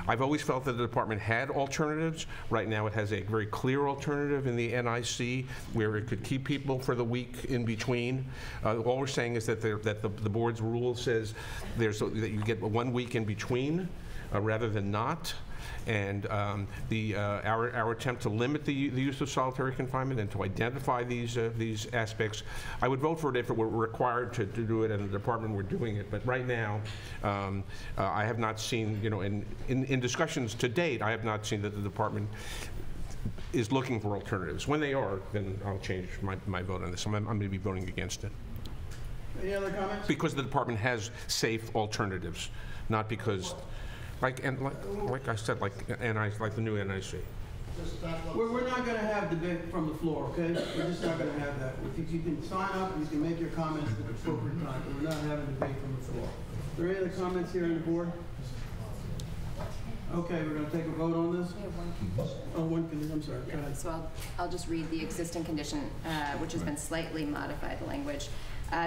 I've always felt that the department had alternatives. Right now it has a very clear alternative in the NYC where it could keep people for the week in between. All we're saying is that the board's rule says that you get 1 week in between rather than not. And our attempt to limit the use of solitary confinement and to identify these aspects, I would vote for it if it were required to do it and the department were doing it. But right now, I have not seen, in discussions to date, I have not seen that the department is looking for alternatives. When they are, then I'll change my vote on this. I'm going to be voting against it. Any other comments? Because the department has safe alternatives, not because. Like I said, like the new NIC. We're not going to have debate from the floor, okay? We're just not going to have that. If you can sign up and you can make your comments at the appropriate time, but we're not having debate from the floor. Are there any other comments here on the board? Okay, we're going to take a vote on this? Oh, one condition, I'm sorry. Go ahead. So I'll just read the existing condition, which has been slightly modified, the language.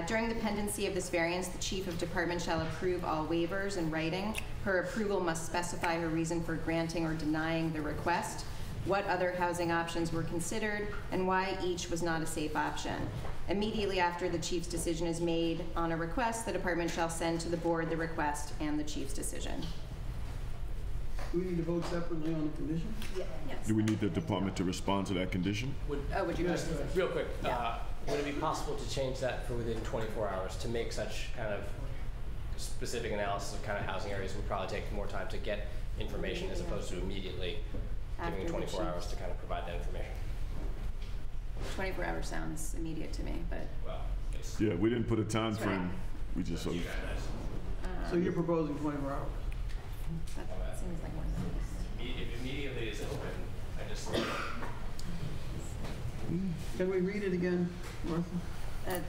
During the pendency of this variance, the chief of department shall approve all waivers in writing. Her approval must specify her reason for granting or denying the request. what other housing options were considered, and why each was not a safe option. Immediately after the chief's decision is made on a request, the department shall send to the board the request and the chief's decision. Do we need to vote separately on the condition? Yes. Do we need the department to respond to that condition? Would you Yes. Real quick, Yeah. would it be possible to change that for within 24 hours to make such kind of specific analysis of kind of housing areas would probably take more time to get information as opposed to immediately After giving the 24 chief. hours to kind of provide that information? 24 hours sounds immediate to me, but Well, it's Yeah, we didn't put a time That's right. frame. We just sort you of, guys. So you're proposing 24 hours? that seems like more than If immediately is open, I just, Can we read it again, Martha?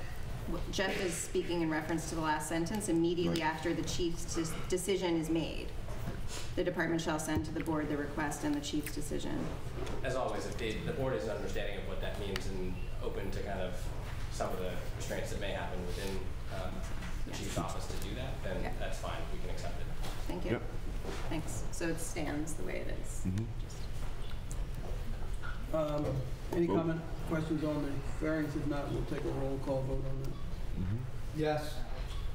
Jeff is speaking in reference to the last sentence. Immediately after the chief's decision is made, the department shall send to the board the request and the chief's decision. as always, if the board is an understanding of what that means and open to kind of some of the restraints that may happen within the Yes. chief's office to do that, then Okay. that's fine, we can accept it. Thank you. Yep. Thanks. So it stands the way it is. Any Vote. comment, questions on the variance? If not, we'll take a roll call vote on that. Yes.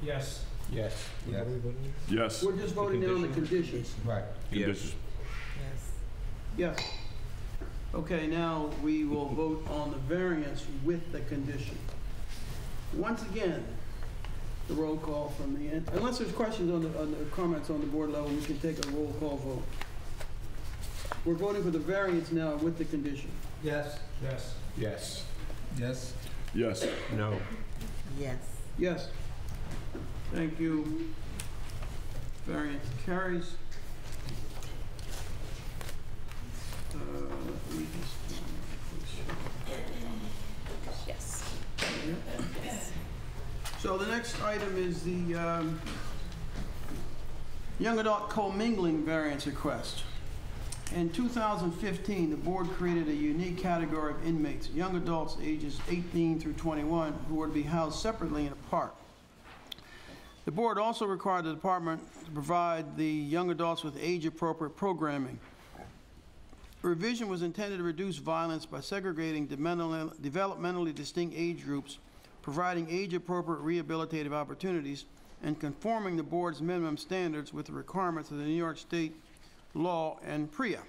Yes. Yes. Yes. yes, We're just voting now on the conditions. Right. conditions. Yes. Okay, now we will vote on the variance with the condition. Once again, the roll call from the end. Unless there's questions on the comments on the board level, we can take a roll call vote. We're voting for the variance now with the condition. Yes. Yes. Yes. Yes. Yes, No. Yes. Yes. Thank you. Variance carries. Let me just- Yes. So the next item is the young adult commingling variance request. In 2015, the board created a unique category of inmates, young adults ages 18 through 21, who were to be housed separately and apart. The board also required the department to provide the young adults with age-appropriate programming. The revision was intended to reduce violence by segregating developmentally distinct age groups, providing age-appropriate rehabilitative opportunities, and conforming the board's minimum standards with the requirements of the New York State law and PREA.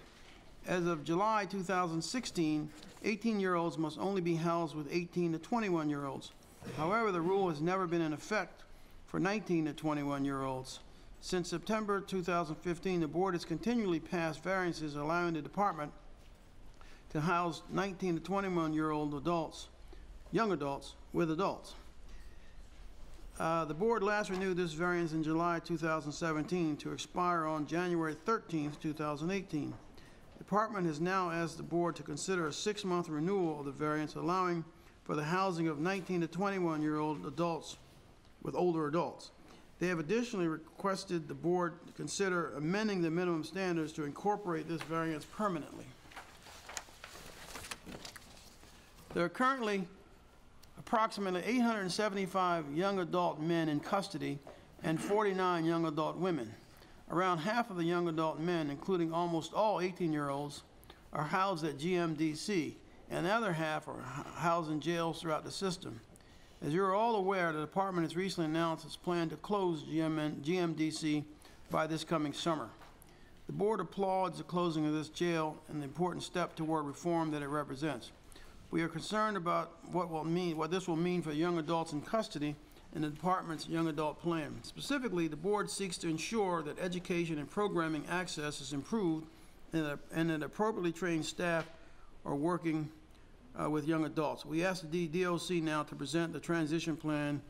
As of July 2016, 18-year-olds must only be housed with 18 to 21-year-olds. However, the rule has never been in effect for 19 to 21-year-olds. Since September 2015, the board has continually passed variances allowing the department to house 19 to 21-year-old adults, young adults, with adults. The board last renewed this variance in July 2017 to expire on January 13th, 2018. The department has now asked the board to consider a 6-month renewal of the variance, allowing for the housing of 19 to 21-year-old adults with older adults. They have additionally requested the board to consider amending the minimum standards to incorporate this variance permanently. There are currently approximately 875 young adult men in custody and 49 young adult women. Around half of the young adult men, including almost all 18-year-olds, are housed at GMDC, and the other half are housed in jails throughout the system. As you are all aware, the department has recently announced its plan to close GMDC by this coming summer. The board applauds the closing of this jail and the important step toward reform that it represents. We are concerned about what this will mean for young adults in custody in the department's young adult plan. Specifically, the board seeks to ensure that education and programming access is improved and that appropriately trained staff are working with young adults. We ask the DOC now to present the transition plan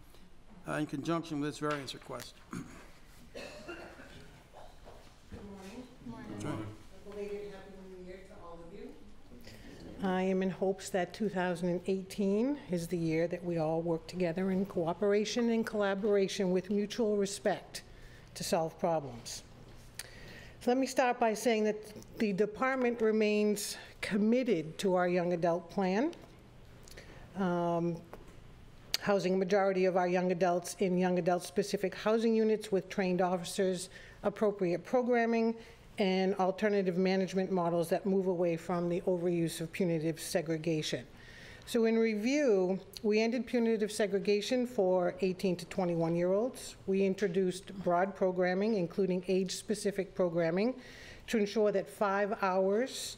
in conjunction with this variance request. Good morning. Good morning. A belated Happy New Year to all of you. I am in hopes that 2018 is the year that we all work together in cooperation and collaboration with mutual respect to solve problems. So let me start by saying that the department remains committed to our young adult plan, housing a majority of our young adults in young adult specific housing units with trained officers, appropriate programming, and alternative management models that move away from the overuse of punitive segregation. So in review, we ended punitive segregation for 18 to 21-year-olds. We introduced broad programming, including age-specific programming, to ensure that 5 hours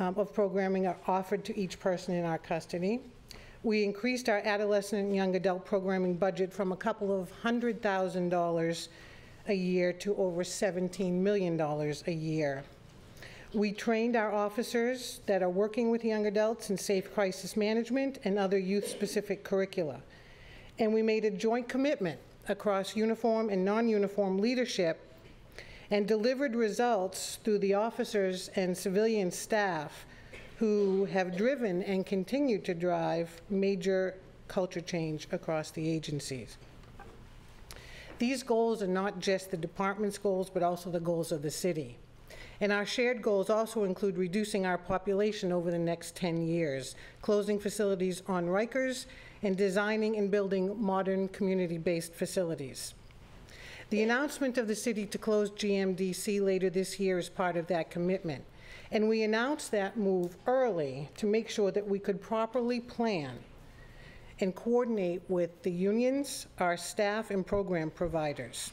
of programming are offered to each person in our custody. We increased our adolescent and young adult programming budget from a couple of $100,000 a year to over $17 million a year. We trained our officers that are working with young adults in safe crisis management and other youth-specific curricula. And we made a joint commitment across uniform and non-uniform leadership and delivered results through the officers and civilian staff who have driven and continue to drive major culture change across the agencies. These goals are not just the department's goals, but also the goals of the city. And our shared goals also include reducing our population over the next 10 years, closing facilities on Rikers, and designing and building modern community-based facilities. The announcement of the city to close GMDC later this year is part of that commitment. And we announced that move early to make sure that we could properly plan and coordinate with the unions, our staff, and program providers.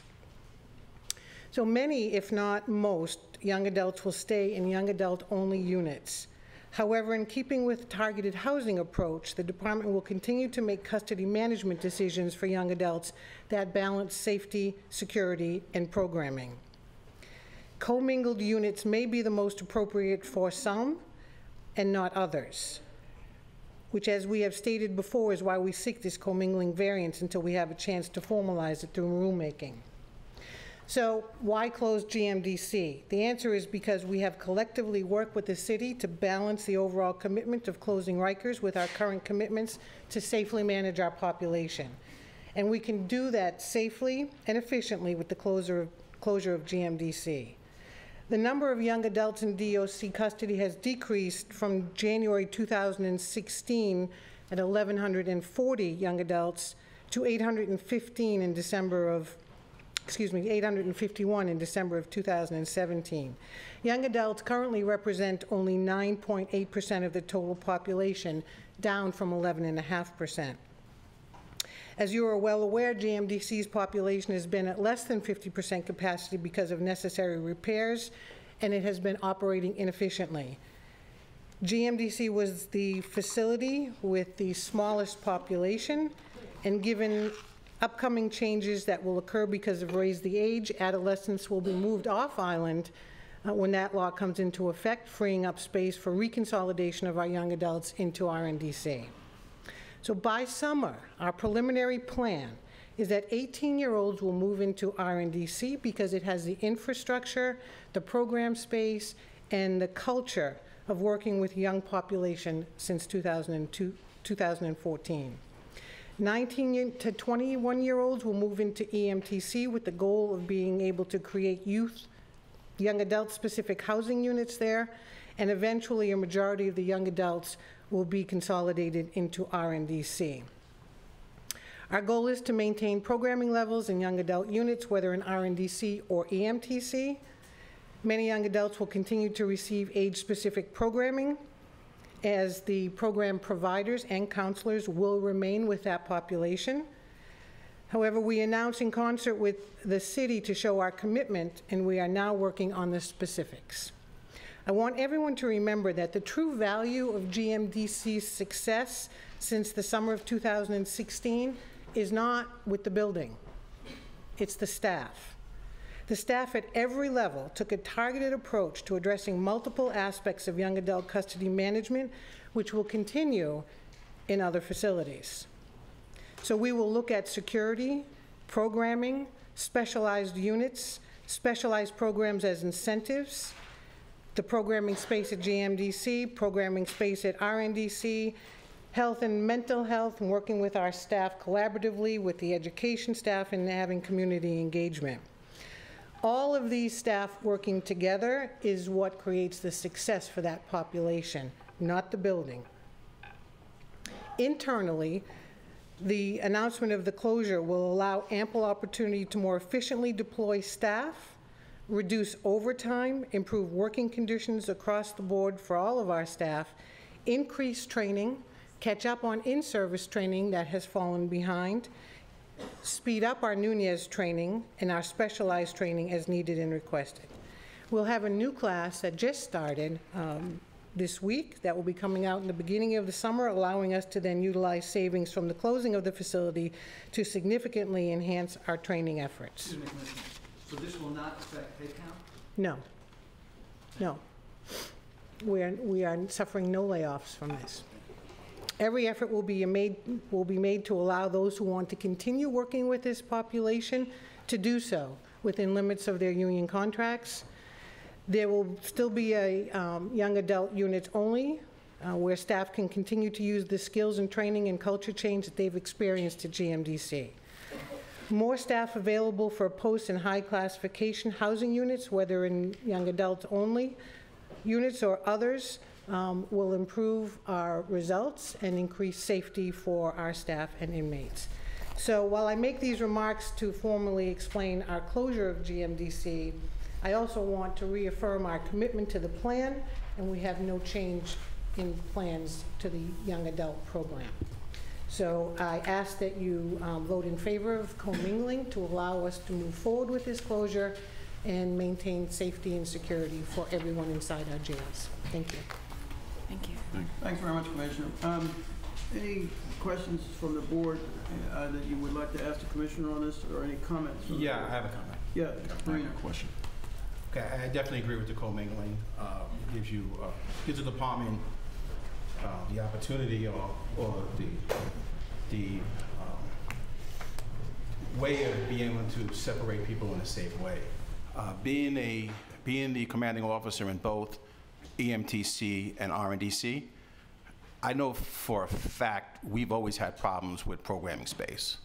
So many, if not most, young adults will stay in young adult-only units. However, in keeping with the targeted housing approach, the department will continue to make custody management decisions for young adults that balance safety, security, and programming. Commingled units may be the most appropriate for some and not others, which, as we have stated before, is why we seek this commingling variance until we have a chance to formalize it through rulemaking. So why close GMDC? The answer is because we have collectively worked with the city to balance the overall commitment of closing Rikers with our current commitments to safely manage our population. And we can do that safely and efficiently with the closure of GMDC. The number of young adults in DOC custody has decreased from January 2016 at 1,140 young adults to 851 in December of 2017. Young adults currently represent only 9.8% of the total population, down from 11.5%. As you are well aware, GMDC's population has been at less than 50% capacity because of necessary repairs, and it has been operating inefficiently. GMDC was the facility with the smallest population, and given upcoming changes that will occur because of Raise the Age, adolescents will be moved off island when that law comes into effect, freeing up space for reconsolidation of our young adults into RNDC. So by summer, our preliminary plan is that 18-year-olds will move into RNDC because it has the infrastructure, the program space, and the culture of working with young population since 2014. 19 to 21-year-olds will move into EMTC with the goal of being able to create young adult-specific housing units there, and eventually a majority of the young adults will be consolidated into RNDC. Our goal is to maintain programming levels in young adult units, whether in RNDC or EMTC. Many young adults will continue to receive age-specific programming, as the program providers and counselors will remain with that population. However, we announced in concert with the city to show our commitment, and we are now working on the specifics. I want everyone to remember that the true value of GMDC's success since the summer of 2016 is not with the building, it's the staff. The staff at every level took a targeted approach to addressing multiple aspects of young adult custody management, which will continue in other facilities. So we will look at security, programming, specialized units, specialized programs as incentives, the programming space at GMDC, programming space at RNDC, health and mental health, and working with our staff collaboratively with the education staff and having community engagement. All of these staff working together is what creates the success for that population, not the building. Internally, the announcement of the closure will allow ample opportunity to more efficiently deploy staff, reduce overtime, improve working conditions across the board for all of our staff, increase training, catch up on in-service training that has fallen behind, speed up our Nunez training and our specialized training as needed and requested. We'll have a new class that just started this week that will be coming out in the beginning of the summer, allowing us to then utilize savings from the closing of the facility to significantly enhance our training efforts. Excuse me, Commissioner. So this will not affect head count? No. No. We are suffering no layoffs from this. Every effort will be made to allow those who want to continue working with this population to do so within limits of their union contracts. There will still be a young adult units only, where staff can continue to use the skills and training and culture change that they've experienced at GMDC. More staff available for post and high classification housing units, whether in young adults only units or others, will improve our results and increase safety for our staff and inmates. So while I make these remarks to formally explain our closure of GMDC, I also want to reaffirm our commitment to the plan, and we have no change in plans to the young adult program. So I ask that you vote in favor of commingling to allow us to move forward with this closure and maintain safety and security for everyone inside our jails. Thank you. Thank you. Thanks very much, Commissioner. Any questions from the board that you would like to ask the Commissioner on this, or any comments? Yeah, I have a comment. Yeah, I have a question. Okay, I definitely agree with the commingling. It gives the department the opportunity or the way of being able to separate people in a safe way. Being the commanding officer in both EMTC and RNDC, I know for a fact we've always had problems with programming space.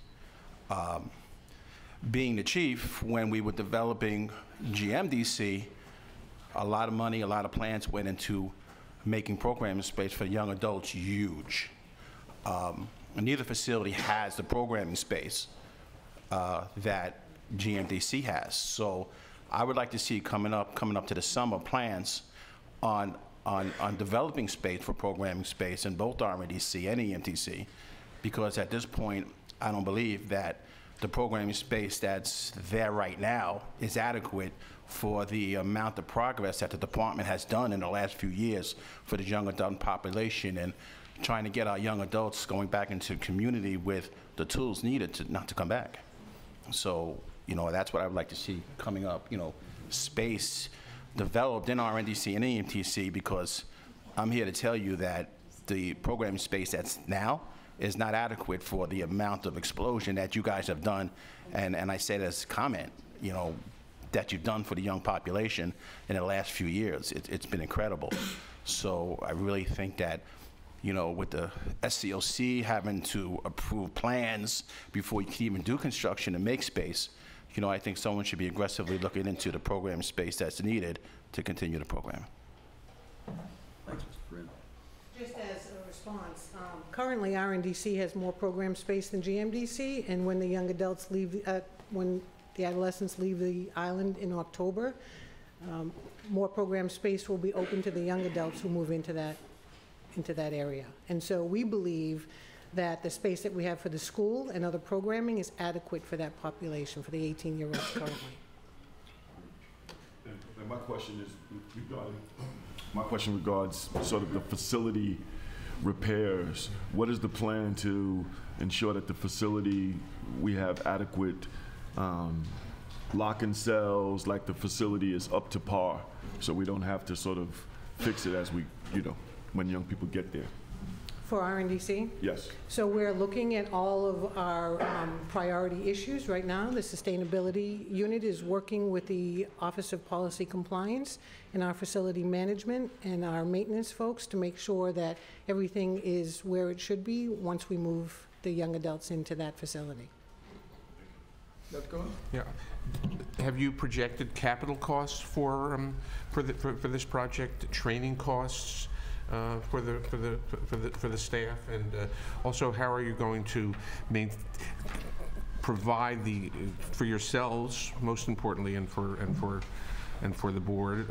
Being the chief, when we were developing GMDC, a lot of money, a lot of plans went into making programming space for young adults huge. Neither facility has the programming space that GMDC has. So I would like to see coming up to the summer plans on developing space for programming space in both RNDC and EMTC, because at this point, I don't believe that the programming space that's there right now is adequate for the amount of progress that the department has done in the last few years for the young adult population and trying to get our young adults going back into the community with the tools needed to not to come back. So, that's what I would like to see coming up, space developed in RNDC and EMTC, because I'm here to tell you that the programming space that's now is not adequate for the amount of explosion that you guys have done, and I say this as a comment, that you've done for the young population in the last few years. It's been incredible. So I really think that, with the SCOC having to approve plans before you can even do construction and make space, I think someone should be aggressively looking into the program space that's needed to continue the program. Thanks, Mr. Perrin. Just as a response, currently RNDC has more program space than GMDC, and when the young adults leave, when the adolescents leave the island in October, more program space will be open to the young adults who move into that area. And so we believe that the space that we have for the school and other programming is adequate for that population, for the 18-year-olds currently. And my question regards sort of the facility repairs. What is the plan to ensure that the facility, we have adequate lock-in cells, like the facility is up to par, so we don't have to sort of fix it as we, when young people get there? For RNDC? Yes. So we're looking at all of our priority issues right now. The sustainability unit is working with the Office of Policy Compliance and our facility management and our maintenance folks to make sure that everything is where it should be once we move the young adults into that facility. Let's go. Yeah. Have you projected capital costs for this project, training costs? For the staff, and also how are you going to provide for yourselves, most importantly, and for and for the board,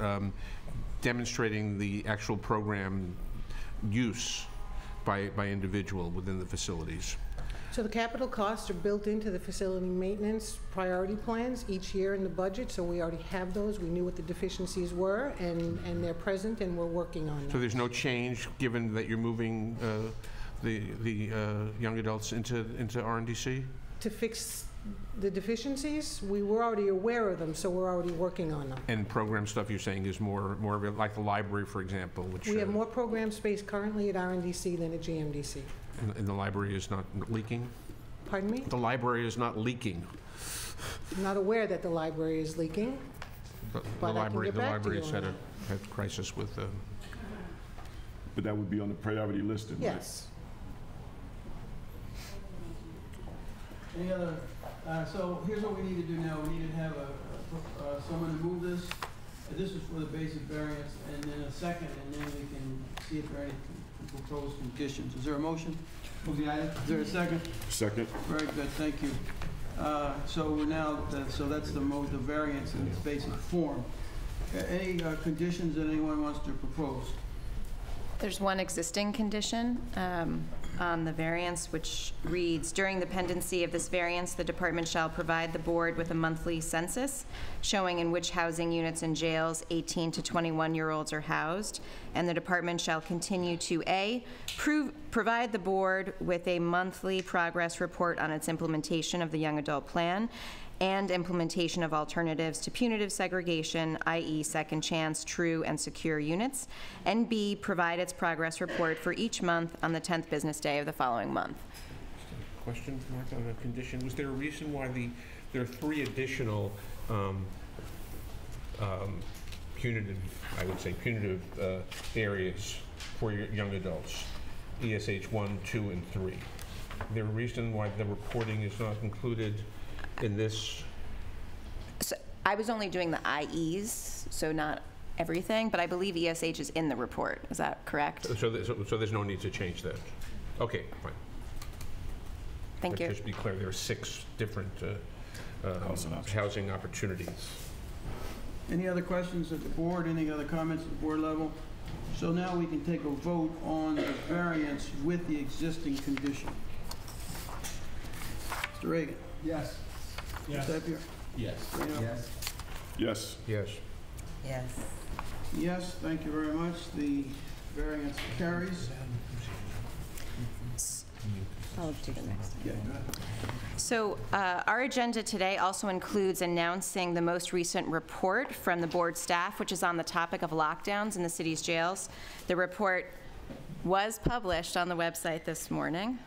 demonstrating the actual program use by individual within the facilities. So the capital costs are built into the facility maintenance priority plans each year in the budget, so we already have those. We knew what the deficiencies were, and they're present, and we're working on them. So there's no change, given that you're moving the young adults into RNDC? To fix the deficiencies, we were already aware of them, so we're already working on them. And program stuff you're saying is more of it, like the library, for example, which... We have more program space currently at RNDC than at GMDC. And the library is not leaking? Pardon me? The library is not leaking. I'm not aware that the library is leaking, but I can get back to you on that. had a crisis with... But that would be on the priority listing, right? Yes. Any other, so here's what we need to do now. We need to have someone to move this. This is for the basic variance, and then a second, and then we can see if there are any proposed conditions. Is there a motion? Move the item. Is there a second? Second. Very good, thank you. So we're now, so that's the variance in its basic form. Any conditions that anyone wants to propose? There's one existing condition on the variance, which reads, during the pendency of this variance, the department shall provide the board with a monthly census showing in which housing units and jails 18 to 21-year-olds are housed, and the department shall continue to A, provide the board with a monthly progress report on its implementation of the young adult plan, and implementation of alternatives to punitive segregation, i.e. second chance, true, and secure units, and B, provide its progress report for each month on the 10th business day of the following month. Question, Mark, on the condition. Was there a reason why there are 3 additional punitive, I would say punitive areas for your young adults, ESH 1, 2, and 3? Is there a reason why the reporting is not included in this? So I was only doing the IEs, so not everything, but I believe ESH is in the report. Is that correct? So there's no need to change that? Okay, fine. Thank you. Just to be clear, there are 6 different housing opportunities. Any other questions at the board? Any other comments at the board level? So now we can take a vote on the variance with the existing condition. Mr. Reagan? Yes. Yes. Mr. Eppier? Yes. Yes. Yes. Yes. Yes. Yes, thank you very much. The variance carries. I'll do the next one. Yeah, go ahead. So our agenda today also includes announcing the most recent report from the board staff, which is on the topic of lockdowns in the city's jails. The report was published on the website this morning.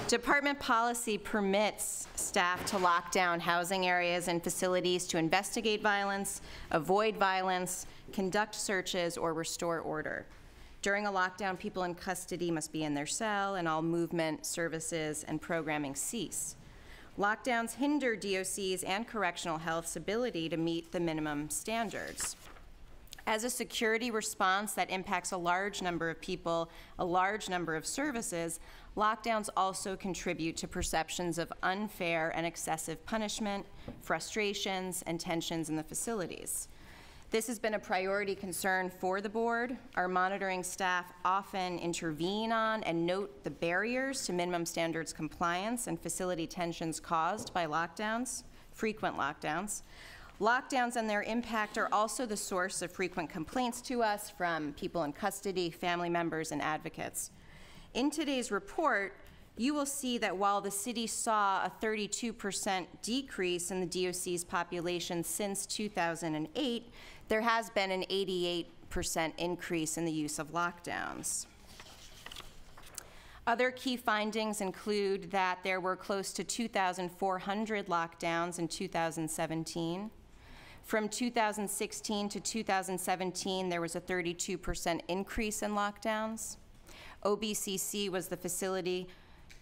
Department policy permits staff to lock down housing areas and facilities to investigate violence, avoid violence, conduct searches, or restore order. During a lockdown, people in custody must be in their cell, and all movement, services, and programming cease. Lockdowns hinder DOC's and correctional health's ability to meet the minimum standards. As a security response that impacts a large number of people, a large number of services, lockdowns also contribute to perceptions of unfair and excessive punishment, frustrations, and tensions in the facilities. This has been a priority concern for the board. Our monitoring staff often intervene on and note the barriers to minimum standards compliance and facility tensions caused by lockdowns, frequent lockdowns. Lockdowns and their impact are also the source of frequent complaints to us from people in custody, family members, and advocates. In today's report, you will see that while the city saw a 32% decrease in the DOC's population since 2008, there has been an 88% increase in the use of lockdowns. Other key findings include that there were close to 2,400 lockdowns in 2017. From 2016 to 2017, there was a 32% increase in lockdowns. OBCC was the facility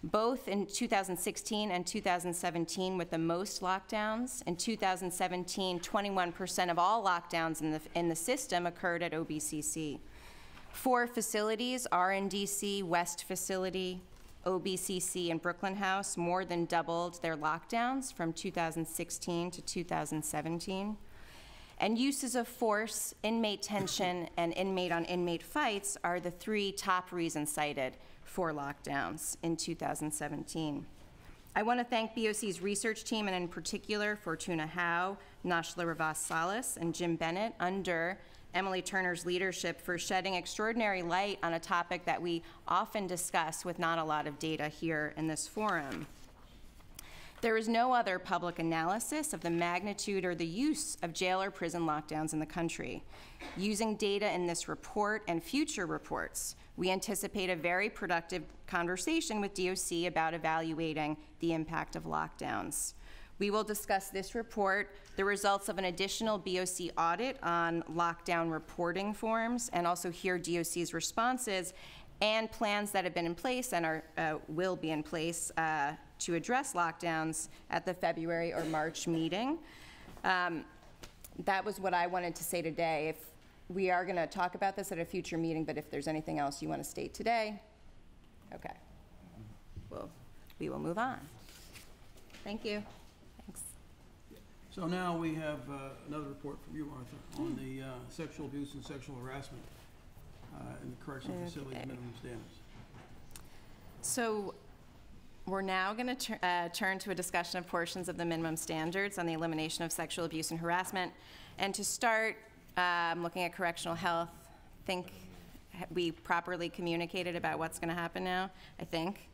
both in 2016 and 2017 with the most lockdowns. In 2017, 21% of all lockdowns in the system occurred at OBCC. 4 facilities, RNDC, West Facility, OBCC, and Brooklyn House, more than doubled their lockdowns from 2016 to 2017. And uses of force, inmate tension, and inmate-on-inmate fights are the 3 top reasons cited for lockdowns in 2017. I want to thank BOC's research team, and in particular Fortuna Howe, Nashla Ravas-Salas, and Jim Bennett under Emily Turner's leadership for shedding extraordinary light on a topic that we often discuss with not a lot of data here in this forum. There is no other public analysis of the magnitude or the use of jail or prison lockdowns in the country. Using data in this report and future reports, we anticipate a very productive conversation with DOC about evaluating the impact of lockdowns. We will discuss this report, the results of an additional BOC audit on lockdown reporting forms, and also hear DOC's responses and plans that have been in place and will be in place to address lockdowns at the February or March meeting. That was what I wanted to say today. If we are going to talk about this at a future meeting, but if there's anything else you want to state today, okay. Well, we will move on. Thank you. Thanks. So now we have another report from you, Arthur, on the sexual abuse and sexual harassment in the correctional facilities minimum standards. So we're now going to turn to a discussion of portions of the minimum standards on the elimination of sexual abuse and harassment. And to start, looking at correctional health, I think we properly communicated about what's going to happen now, I think.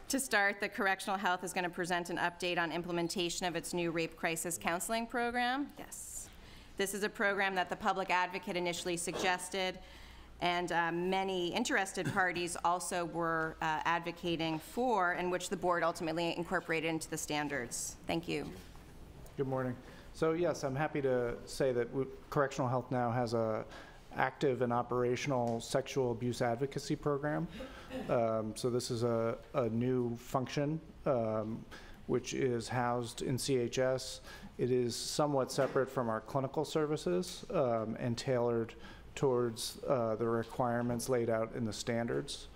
To start, the correctional health is going to present an update on implementation of its new rape crisis counseling program. Yes. This is a program that the public advocate initially suggested, and many interested parties also were advocating for, and which the board ultimately incorporated into the standards. Thank you. Good morning. So yes, I'm happy to say that Correctional Health now has a active and operational sexual abuse advocacy program. So this is a new function which is housed in CHS. It is somewhat separate from our clinical services and tailored towards the requirements laid out in the standards.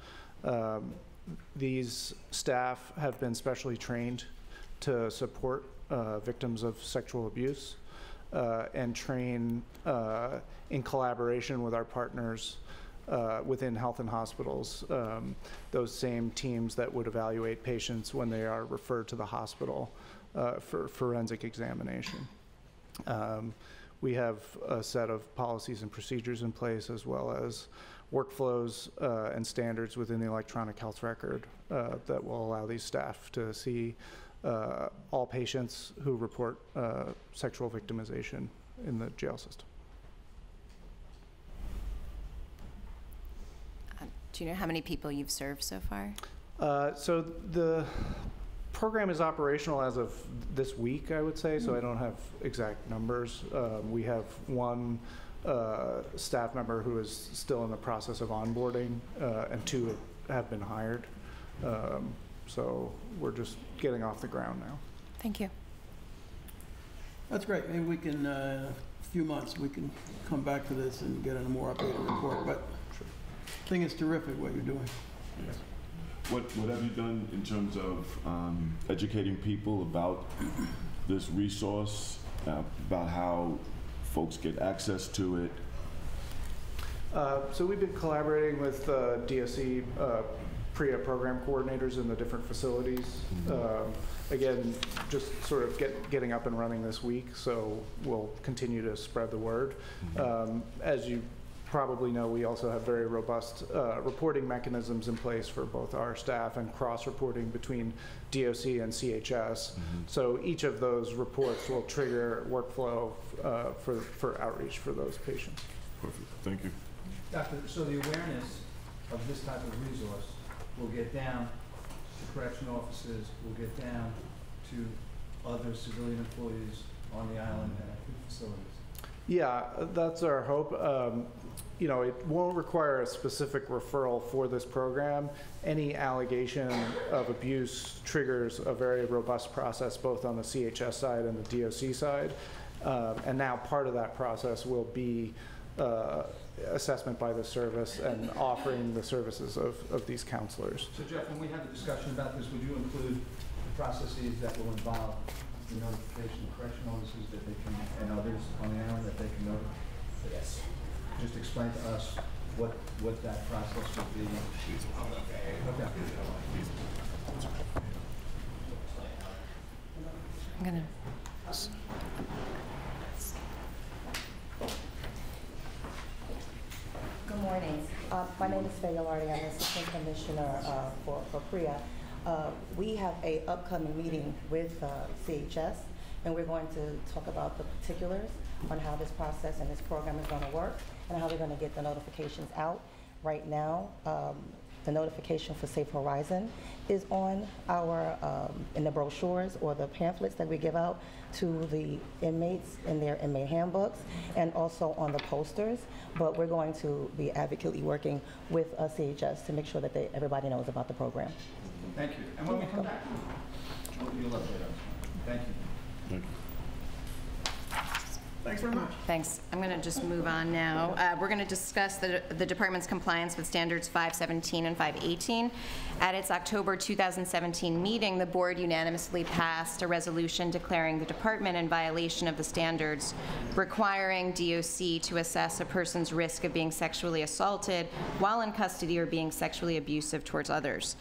These staff have been specially trained to support victims of sexual abuse and train in collaboration with our partners within health and hospitals, those same teams that would evaluate patients when they are referred to the hospital for forensic examination. We have a set of policies and procedures in place, as well as workflows and standards within the electronic health record that will allow these staff to see all patients who report sexual victimization in the jail system. Do you know how many people you've served so far? So the program is operational as of this week, I would say, so I don't have exact numbers. We have one staff member who is still in the process of onboarding, and 2 have been hired. So we're just getting off the ground now. Thank you. That's great. Maybe we can, in a few months, we can come back to this and get a more updated report. But I think it's terrific what you're doing. Yes. What have you done in terms of educating people about this resource, about how folks get access to it? So we've been collaborating with DSC PREA program coordinators in the different facilities. Again, just sort of getting up and running this week, so we'll continue to spread the word. As you probably know, we also have very robust reporting mechanisms in place for both our staff and cross-reporting between DOC and CHS. So each of those reports will trigger workflow for outreach for those patients. Perfect. Thank you. Doctor, so the awareness of this type of resource will get down to correctional officers, will get down to other civilian employees on the island and at the facilities. Yeah, that's our hope. You know, it won't require a specific referral for this program. Any allegation of abuse triggers a very robust process both on the CHS side and the DOC side. And now part of that process will be assessment by the service and offering the services of these counselors. So Jeff, when we have a discussion about this, would you include the processes that will involve the notification of correction officers that they can, and others on the island that they can notify? Yes. Just explain to us what that process would be. Okay. I'm gonna. Good morning. My name is Faye Lardy. I'm Assistant Commissioner for PREA. We have an upcoming meeting with CHS, and we're going to talk about the particulars on how this process and this program is going to work and how we're going to get the notifications out. Right now, the notification for Safe Horizon is on our, in the brochures or the pamphlets that we give out to the inmates in their inmate handbooks, and also on the posters. But we're going to be advocaately working with CHS to make sure that everybody knows about the program. Thank you. And when we come back, you'll update us. Thank you. Thank you. Thanks very much. Thanks. I'm going to just move on now. We're going to discuss the department's compliance with standards 517 and 518. At its October 2017 meeting, the board unanimously passed a resolution declaring the department in violation of the standards, requiring DOC to assess a person's risk of being sexually assaulted while in custody or being sexually abusive towards others.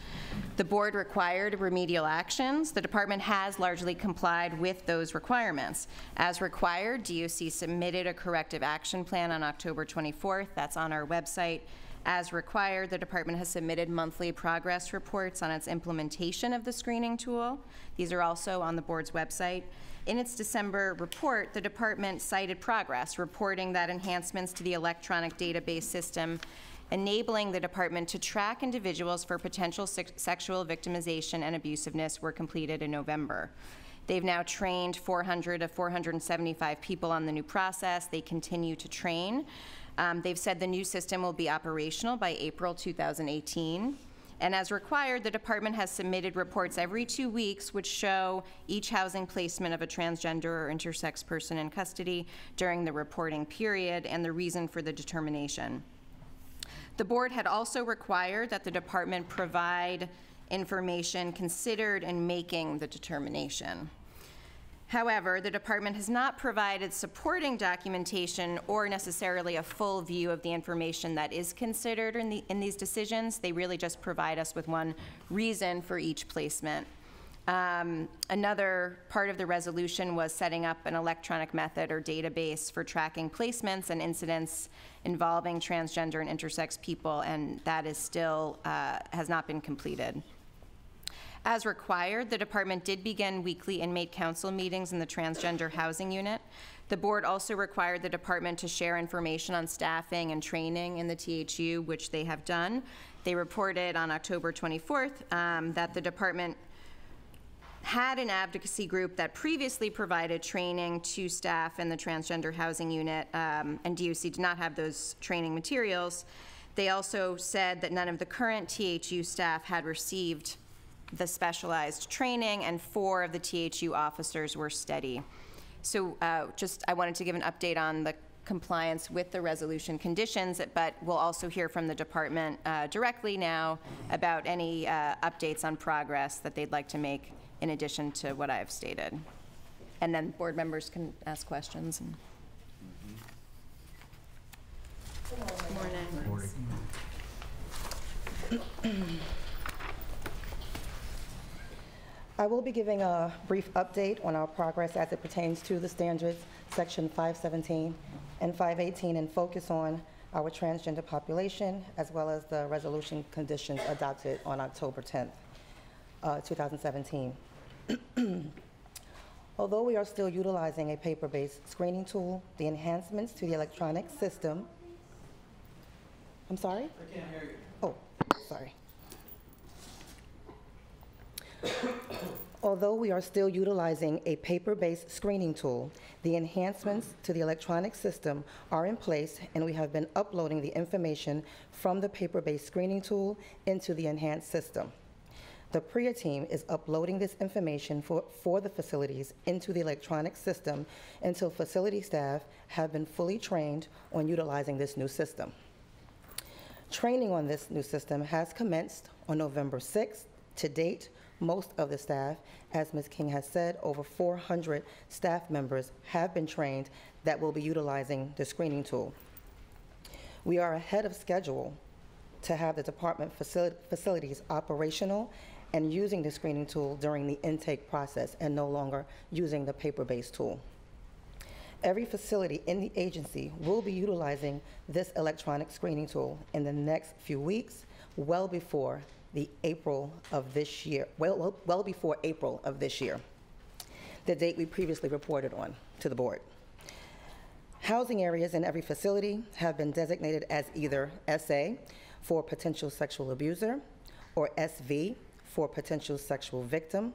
The board required remedial actions. The department has largely complied with those requirements. As required, DOC submitted a corrective action plan on October 24th. That's on our website. As required, the department has submitted monthly progress reports on its implementation of the screening tool. These are also on the board's website. In its December report, the department cited progress, reporting that enhancements to the electronic database system enabling the department to track individuals for potential sexual victimization and abusiveness were completed in November. They've now trained 400 to 475 people on the new process. They continue to train. They've said the new system will be operational by April 2018. And as required, the department has submitted reports every 2 weeks which show each housing placement of a transgender or intersex person in custody during the reporting period and the reason for the determination. The board had also required that the department provide information considered in making the determination. However, the department has not provided supporting documentation or necessarily a full view of the information that is considered in these decisions. They really just provide us with one reason for each placement. Another part of the resolution was setting up an electronic method or database for tracking placements and incidents involving transgender and intersex people, and that is still has not been completed. As required, the department did begin weekly inmate council meetings in the transgender housing unit. The board also required the department to share information on staffing and training in the THU, which they have done. They reported on October 24th that the department had an advocacy group that previously provided training to staff in the transgender housing unit, and DOC did not have those training materials. They also said that none of the current THU staff had received the specialized training, and 4 of the THU officers were steady. So I wanted to give an update on the compliance with the resolution conditions, but we'll also hear from the department directly now about any updates on progress that they'd like to make in addition to what I've stated. And then board members can ask questions. Good morning. I will be giving a brief update on our progress as it pertains to the standards, section 517 and 518, and focus on our transgender population, as well as the resolution conditions adopted on October 10th, 2017. Although we are still utilizing a paper-based screening tool, the enhancements to the electronic system, I'm sorry? I can't hear you. Oh, sorry. Although we are still utilizing a paper-based screening tool, the enhancements to the electronic system are in place, and we have been uploading the information from the paper-based screening tool into the enhanced system. The PREA team is uploading this information for the facilities into the electronic system until facility staff have been fully trained on utilizing this new system. Training on this new system has commenced on November 6th. To date, most of the staff. As Ms. King has said, over 400 staff members have been trained that will be utilizing the screening tool. We are ahead of schedule to have the department facilities operational and using the screening tool during the intake process and no longer using the paper-based tool. Every facility in the agency will be utilizing this electronic screening tool in the next few weeks, well before the April of this year, well before April of this year, the date we previously reported on to the board. Housing areas in every facility have been designated as either SA for potential sexual abuser or SV for potential sexual victim.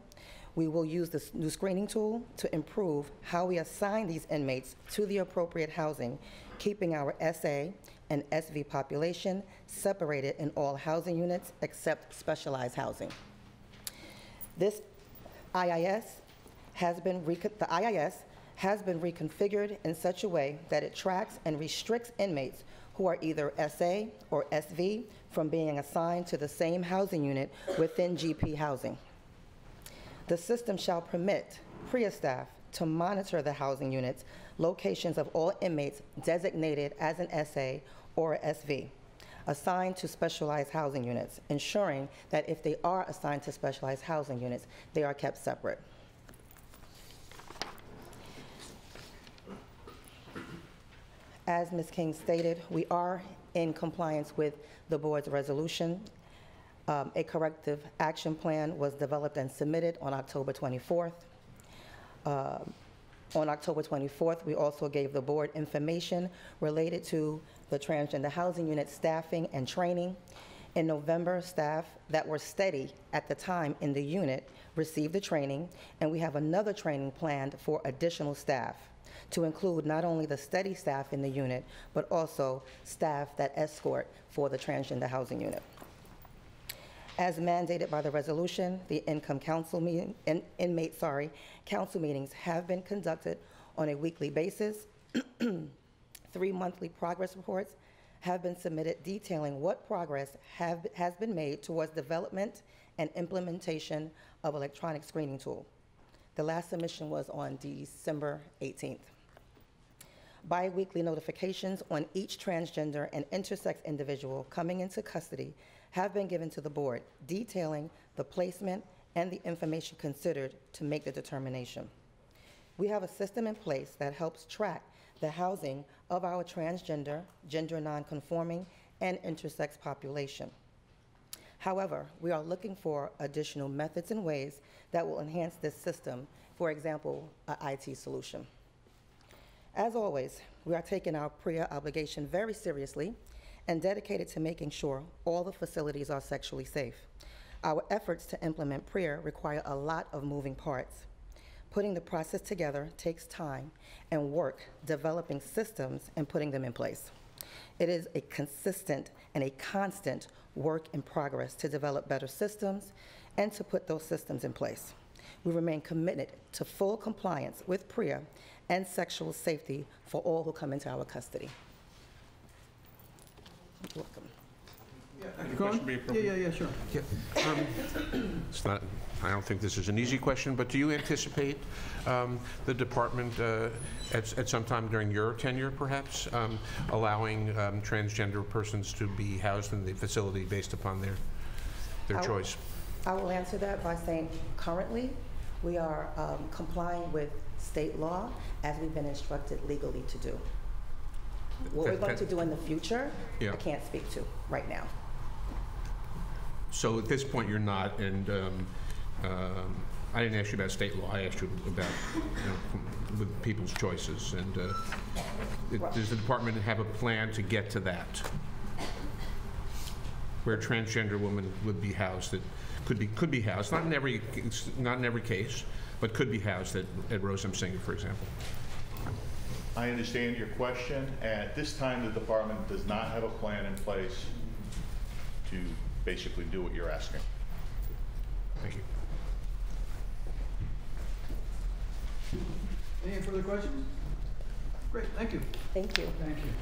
We will use this new screening tool to improve how we assign these inmates to the appropriate housing, keeping our SA and SV population separated in all housing units except specialized housing. This IIS has been reconfigured in such a way that it tracks and restricts inmates who are either SA or SV from being assigned to the same housing unit within GP housing. The system shall permit PREA staff to monitor the housing units, locations of all inmates designated as an SA or SV, assigned to specialized housing units, ensuring that if they are assigned to specialized housing units, they are kept separate. As Ms. King stated, we are in compliance with the board's resolution. A corrective action plan was developed and submitted on October 24th. On October 24th, we also gave the board information related to the transgender housing unit staffing and training. In November, staff that were steady at the time in the unit received the training, and we have another training planned for additional staff to include not only the steady staff in the unit, but also staff that escort for the transgender housing unit. As mandated by the resolution, the inmate council meetings have been conducted on a weekly basis. 3 monthly progress reports have been submitted detailing what progress has been made towards development and implementation of electronic screening tool. The last submission was on December 18th. Bi-weekly notifications on each transgender and intersex individual coming into custody have been given to the board, detailing the placement and the information considered to make the determination. We have a system in place that helps track the housing of our transgender, gender nonconforming, and intersex population. However, we are looking for additional methods and ways that will enhance this system, for example, an IT solution. As always, we are taking our PREA obligation very seriously and dedicated to making sure all the facilities are sexually safe. Our efforts to implement PREA require a lot of moving parts. Putting the process together takes time and work developing systems and putting them in place. It is a consistent and a constant work in progress to develop better systems and to put those systems in place. We remain committed to full compliance with PREA and sexual safety for all who come into our custody. You're welcome. Yeah, sure. It's not, I don't think this is an easy question, but do you anticipate the department at some time during your tenure, perhaps, allowing transgender persons to be housed in the facility based upon their choice? I will answer that by saying currently we are complying with state law as we've been instructed legally to do. What we're going to do in the future, yeah, I can't speak to right now. So at this point you're not, and I didn't ask you about state law, I asked you about with people's choices, and does the department have a plan to get to that? Where a transgender woman would be housed, that could be housed, not in every case, but could be housed at Rose M. Singer, for example. I understand your question. At this time, the department does not have a plan in place to basically do what you're asking. Thank you. Any further questions? Great, thank you. Thank you. Thank you.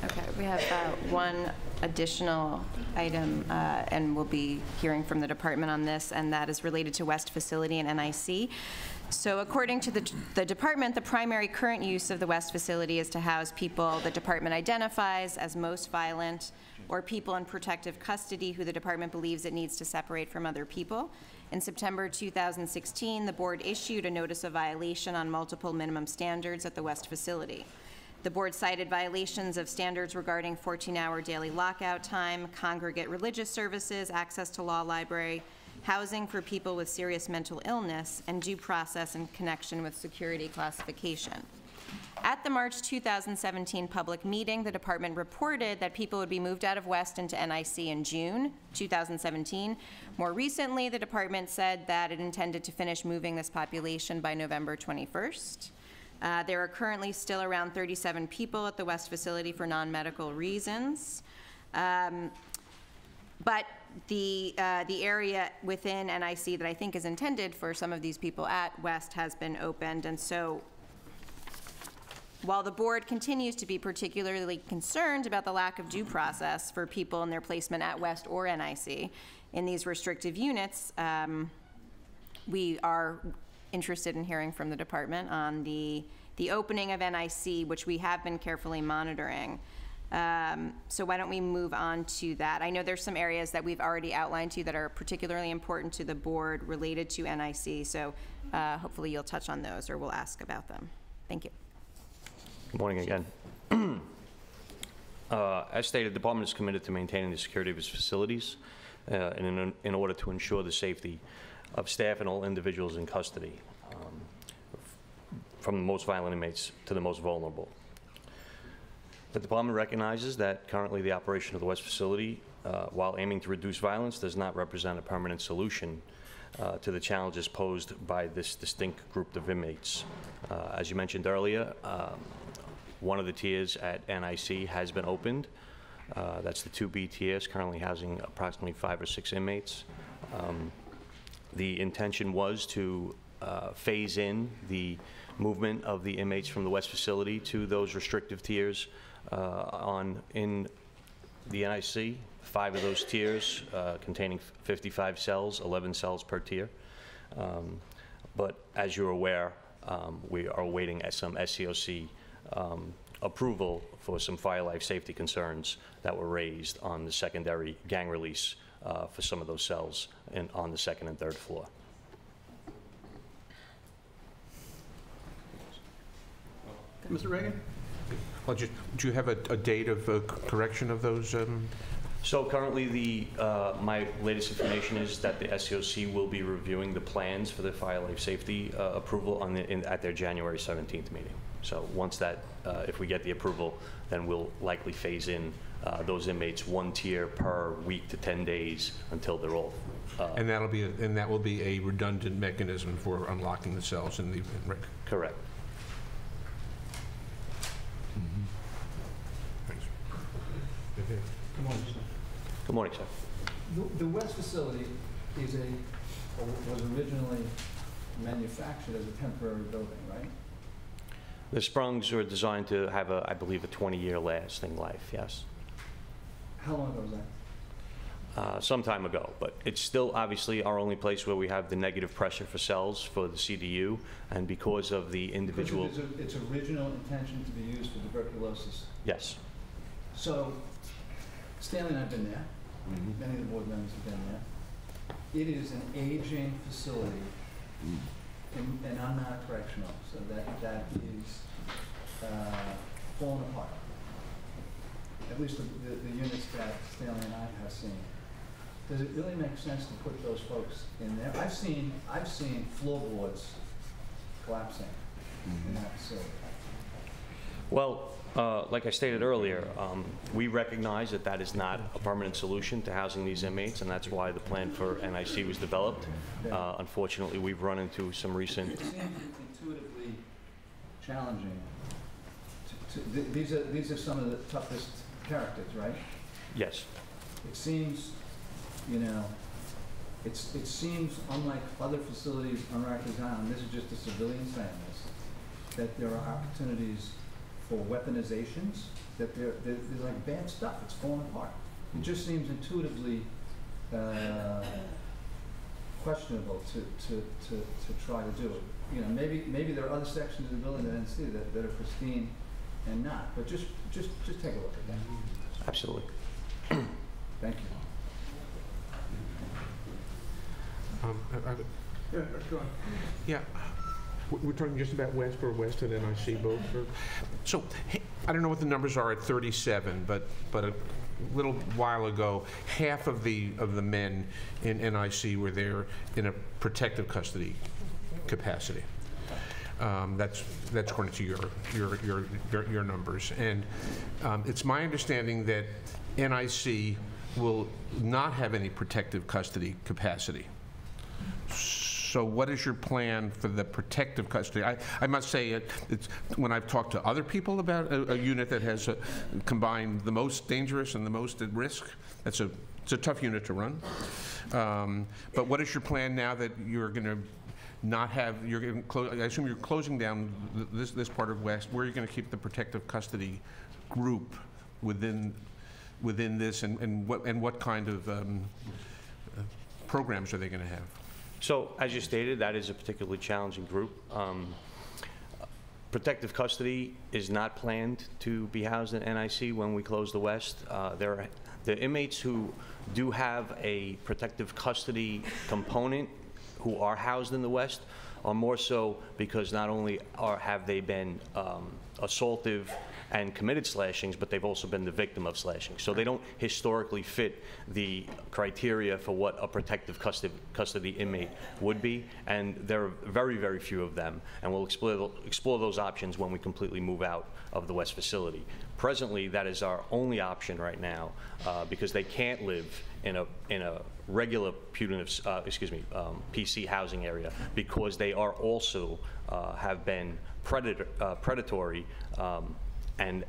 Okay, we have one additional item, and we'll be hearing from the department on this, and that is related to West Facility and NIC. So according to the department, the primary current use of the West Facility is to house people the department identifies as most violent or people in protective custody who the department believes it needs to separate from other people. In September 2016, the board issued a notice of violation on multiple minimum standards at the West Facility. The board cited violations of standards regarding 14-hour daily lockout time, congregate religious services, access to law library, housing for people with serious mental illness, and due process in connection with security classification. At the March 2017 public meeting, the department reported that people would be moved out of West into NIC in June 2017. More recently, the department said that it intended to finish moving this population by November 21st. There are currently still around 37 people at the West Facility for non-medical reasons. But the area within NIC that I think is intended for some of these people at West has been opened, and so while the board continues to be particularly concerned about the lack of due process for people in their placement at West or NIC in these restrictive units, we are interested in hearing from the department on the opening of NIC, which we have been carefully monitoring. So why don't we move on to that? I know there's some areas that we've already outlined to you that are particularly important to the board related to NIC, so hopefully you'll touch on those or we'll ask about them. Thank you. Good morning again. As stated, the department is committed to maintaining the security of its facilities in order to ensure the safety of staff and all individuals in custody, from the most violent inmates to the most vulnerable. The department recognizes that currently the operation of the West Facility, while aiming to reduce violence, does not represent a permanent solution to the challenges posed by this distinct group of inmates. As you mentioned earlier, one of the tiers at NIC has been opened. That's the 2B tiers, currently housing approximately 5 or 6 inmates. The intention was to phase in the movement of the inmates from the West Facility to those restrictive tiers in the NIC. 5 of those tiers containing 55 cells, 11 cells per tier. But as you're aware, we are awaiting some SCOC approval for some fire life safety concerns that were raised on the secondary gang release for some of those cells on the 2nd and 3rd floor. Mr. Reagan? Well, do you have a date of correction of those? So currently, my latest information is that the SCOC will be reviewing the plans for the fire life safety approval at their January 17th meeting. So once that, if we get the approval, then we'll likely phase in those inmates 1 tier per week to 10 days until they're all. And that will be a redundant mechanism for unlocking the cells in the. Correct. Thanks. Good morning, sir. Good morning, sir. The West Facility was originally manufactured as a temporary building, right? The Sprungs are designed to have, I believe, a 20-year lasting life, yes. How long ago was that? Some time ago, but it's still obviously our only place where we have the negative pressure for cells for the CDU, and because of the individual... Because of its original intention to be used for tuberculosis. Yes. So, Stanley and I have been there. Many of the board members have been there. It is an aging facility, and I'm not a correctional, so that is falling apart. At least the units that Stanley and I have seen. Does it really make sense to put those folks in there? I've seen floorboards collapsing in that facility. Well, like I stated earlier, we recognize that that is not a permanent solution to housing these inmates, and that's why the plan for NIC was developed. Unfortunately, we've run into some recent... It seems intuitively challenging. These are some of the toughest characters, right? Yes. It seems, it seems unlike other facilities on Rikers Island, this is just a civilian saying this, that there are opportunities for weaponizations that there's like bad stuff. It's falling apart. It just seems intuitively questionable to try to do it. You know, maybe there are other sections of the building that I didn't see that are pristine and not. But just take a look at that. Absolutely. Thank you. Yeah, we're talking just about West or West and NIC both. So I don't know what the numbers are at 37, but a little while ago, half of the men in NIC were there in a protective custody capacity. That's according to your numbers, and it's my understanding that NIC will not have any protective custody capacity. So what is your plan for the protective custody? I must say, it's when I've talked to other people about a unit that has combined the most dangerous and the most at risk, it's a tough unit to run. But what is your plan now that you're going to not have, I assume you're closing down this part of West, where are you going to keep the protective custody group within this, and what kind of programs are they going to have? So, as you stated, that is a particularly challenging group. Protective custody is not planned to be housed in NIC when we close the West. The inmates who do have a protective custody component who are housed in the West are more so because not only have they been assaultive and committed slashings, but they've also been the victim of slashing. So they don't historically fit the criteria for what a protective custody inmate would be, and there are very, very few of them, and we'll explore those options when we completely move out of the West facility. Presently, that is our only option right now, because they can't live in a regular punitive, PC housing area, because they are also have been predatory, and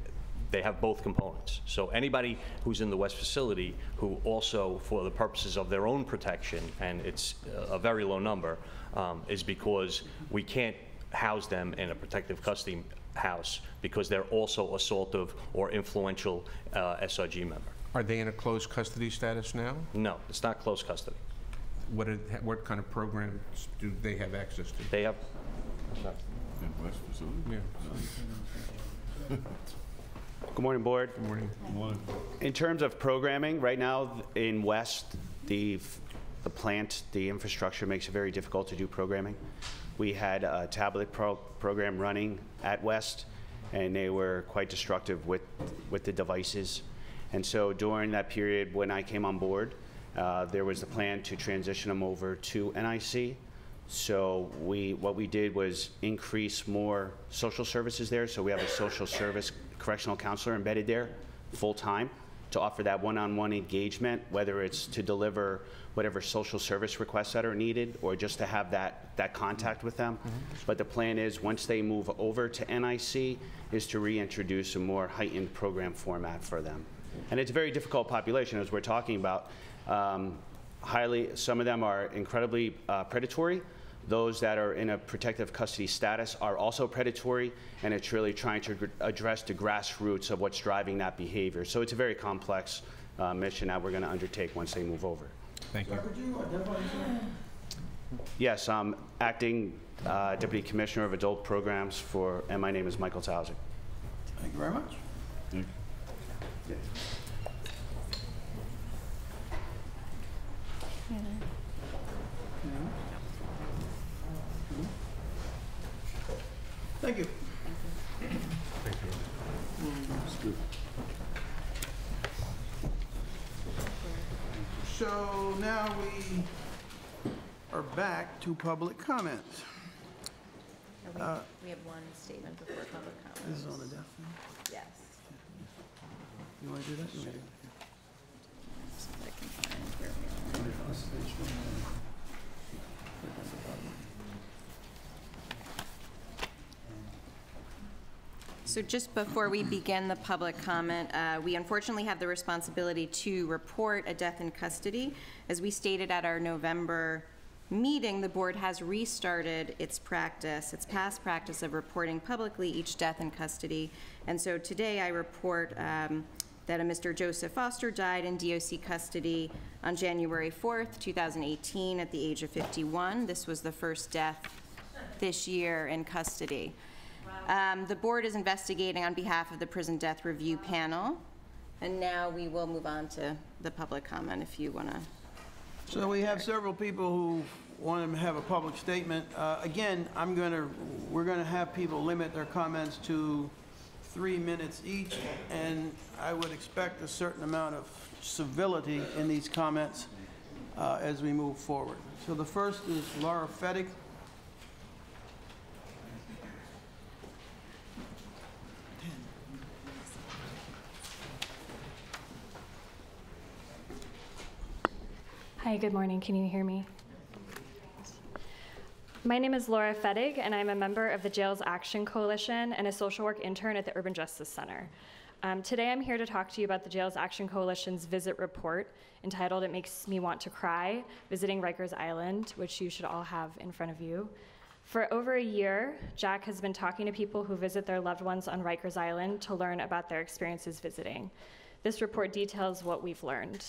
they have both components. So anybody who's in the West facility who also, for the purposes of their own protection, and it's a very low number, is because we can't house them in a protective custody house because they're also assaultive or influential SRG member. Are they in a closed custody status now? No, it's not closed custody. What kind of programs do they have access to? They have. West facility? Yeah. Good morning, Board. Good morning. Good morning. In terms of programming, right now in West, the plant, the infrastructure makes it very difficult to do programming. We had a tablet program running at West, and they were quite destructive with the devices. And so during that period when I came on board, there was a plan to transition them over to NIC. So what we did was increase more social services there. So we have a social service correctional counselor embedded there full-time to offer that one-on-one engagement, whether it's to deliver whatever social service requests that are needed or just to have that contact with them. But the plan is, once they move over to NIC, is to reintroduce a more heightened program format for them. And it's a very difficult population, as we're talking about. Some of them are incredibly predatory. Those that are in a protective custody status are also predatory, and it's really trying to address the grassroots of what's driving that behavior. So it's a very complex mission that we're going to undertake once they move over. Thank you. Could you identify yourself? Yes, I'm acting Deputy Commissioner of Adult Programs and my name is Michael Towsik. Thank you very much. Thank you. Thank you. Thank you. That's good. So now we are back to public comments. We have one statement before public comments. This is on the deaf thing? Yes. You want to do that? You want to do So I can find where we are. So just before we begin the public comment, we unfortunately have the responsibility to report a death in custody. As we stated at our November meeting, the board has restarted its past practice of reporting publicly each death in custody. And so today I report that a Mr. Joseph Foster died in DOC custody on January 4th, 2018 at the age of 51. This was the first death this year in custody. The board is investigating on behalf of the Prison Death Review Panel. And now we will move on to the public comment if you want to. So we have several people who want to have a public statement. Again, we're going to have people limit their comments to 3 minutes each, and I would expect a certain amount of civility in these comments as we move forward. So the first is Laura Fettig. Hi, good morning. Can you hear me? My name is Laura Fettig, and I'm a member of the Jails Action Coalition and a social work intern at the Urban Justice Center. Today I'm here to talk to you about the Jails Action Coalition's visit report entitled It Makes Me Want to Cry, Visiting Rikers Island, which you should all have in front of you. For over a year, Jack has been talking to people who visit their loved ones on Rikers Island to learn about their experiences visiting. This report details what we've learned.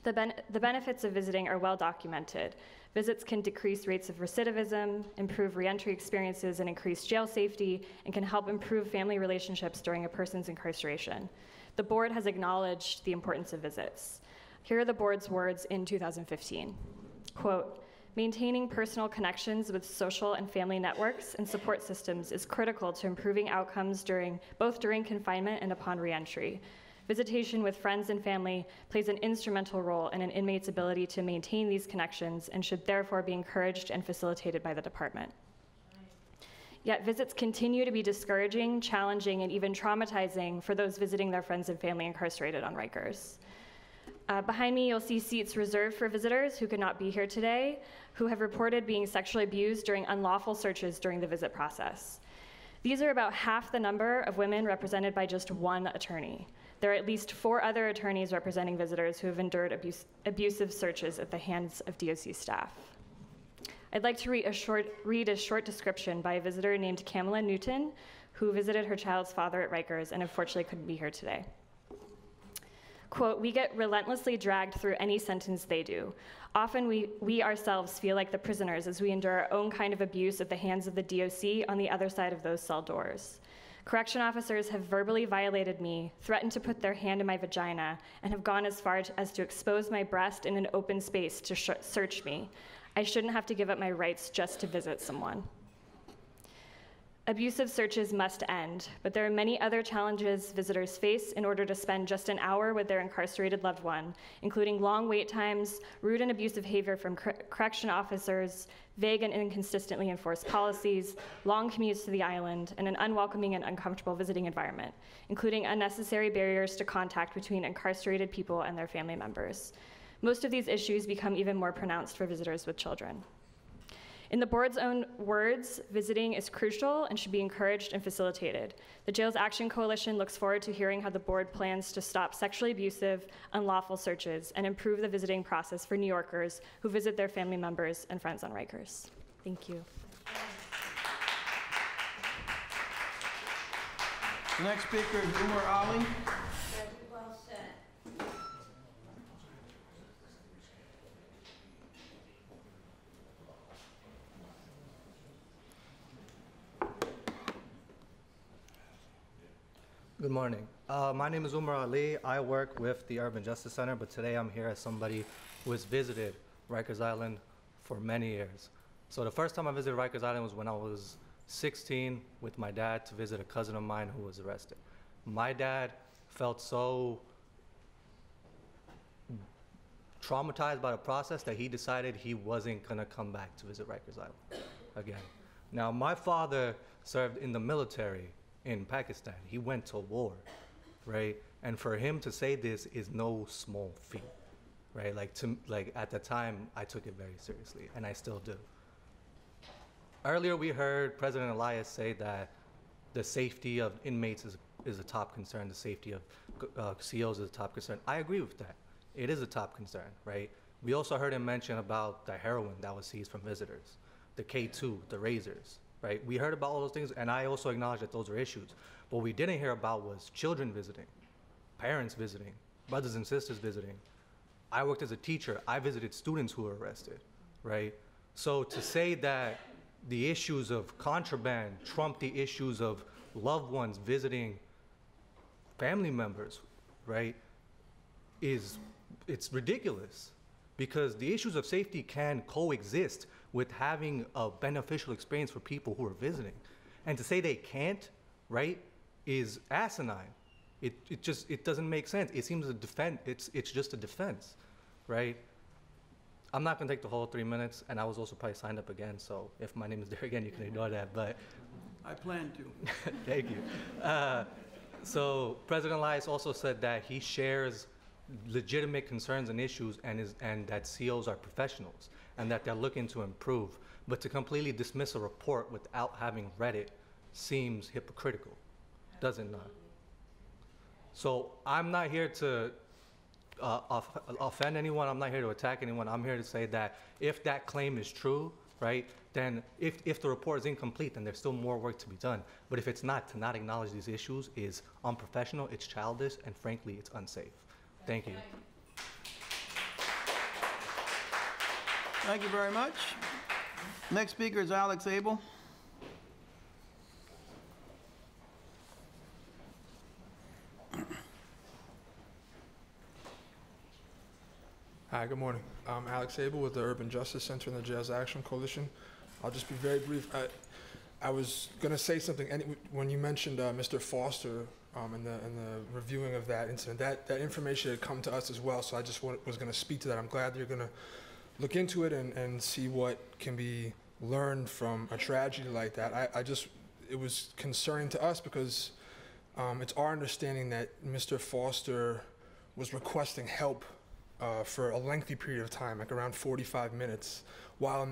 The benefits of visiting are well documented. Visits can decrease rates of recidivism, improve reentry experiences, and increase jail safety, and can help improve family relationships during a person's incarceration. The board has acknowledged the importance of visits. Here are the board's words in 2015. Quote, maintaining personal connections with social and family networks and support systems is critical to improving outcomes both during confinement and upon reentry. Visitation with friends and family plays an instrumental role in an inmate's ability to maintain these connections and should therefore be encouraged and facilitated by the department. Yet visits continue to be discouraging, challenging, and even traumatizing for those visiting their friends and family incarcerated on Rikers. Behind me, you'll see seats reserved for visitors who could not be here today, who have reported being sexually abused during unlawful searches during the visit process. These are about half the number of women represented by just one attorney. There are at least 4 other attorneys representing visitors who have endured abusive searches at the hands of DOC staff. I'd like to read a short description by a visitor named Kamala Newton, who visited her child's father at Rikers and unfortunately couldn't be here today. Quote, we get relentlessly dragged through any sentence they do. Often we ourselves feel like the prisoners as we endure our own kind of abuse at the hands of the DOC on the other side of those cell doors. Correction officers have verbally violated me, threatened to put their hand in my vagina, and have gone as far as to expose my breast in an open space to search me. I shouldn't have to give up my rights just to visit someone. Abusive searches must end, but there are many other challenges visitors face in order to spend just an hour with their incarcerated loved one, including long wait times, rude and abusive behavior from correction officers, vague and inconsistently enforced policies, long commutes to the island, and an unwelcoming and uncomfortable visiting environment, including unnecessary barriers to contact between incarcerated people and their family members. Most of these issues become even more pronounced for visitors with children. In the board's own words, visiting is crucial and should be encouraged and facilitated. The Jails Action Coalition looks forward to hearing how the board plans to stop sexually abusive, unlawful searches and improve the visiting process for New Yorkers who visit their family members and friends on Rikers. Thank you. The next speaker is Umar Ali. Good morning. My name is Umar Ali. I work with the Urban Justice Center, but today I'm here as somebody who has visited Rikers Island for many years. So the first time I visited Rikers Island was when I was 16 with my dad to visit a cousin of mine who was arrested. My dad felt so traumatized by the process that he decided he wasn't gonna come back to visit Rikers Island again. Now, my father served in the military in Pakistan. He went to war, right? And for him to say this is no small feat, right? Like at the time, I took it very seriously, and I still do. Earlier, we heard President Elias say that the safety of inmates is a top concern. The safety of COs is a top concern. I agree with that. It is a top concern, right? We also heard him mention about the heroin that was seized from visitors, the K2, the razors, right? We heard about all those things, and I also acknowledge that those are issues. What we didn't hear about was children visiting, parents visiting, brothers and sisters visiting. I worked as a teacher. I visited students who were arrested, right? So to say that the issues of contraband trump the issues of loved ones visiting family members, right, it's ridiculous, because the issues of safety can coexist with having a beneficial experience for people who are visiting. And to say they can't, right, is asinine. It doesn't make sense. It seems it's just a defense, right? I'm not gonna take the whole 3 minutes, and I was also probably signed up again, so if my name is there again, you can ignore that, but. I plan to. Thank you. So President Elias also said that he shares legitimate concerns and issues, and that COs are professionals, and that they're looking to improve. But to completely dismiss a report without having read it seems hypocritical, does it not? So I'm not here to offend anyone. I'm not here to attack anyone. I'm here to say that if that claim is true, right, then if the report is incomplete, then there's still more work to be done. But if it's not, to not acknowledge these issues is unprofessional, it's childish, and frankly, it's unsafe. Thank you. Thank you very much. Next speaker is Alex Abel. Hi, good morning. I'm Alex Abel with the Urban Justice Center and the Jails Action Coalition. I'll just be very brief. I was going to say something when you mentioned Mr. Foster and the reviewing of that incident. That information had come to us as well, so I just was going to speak to that. I'm glad that you're going to look into it and see what can be learned from a tragedy like that. It was concerning to us because it's our understanding that Mr. Foster was requesting help for a lengthy period of time, like around 45 minutes, while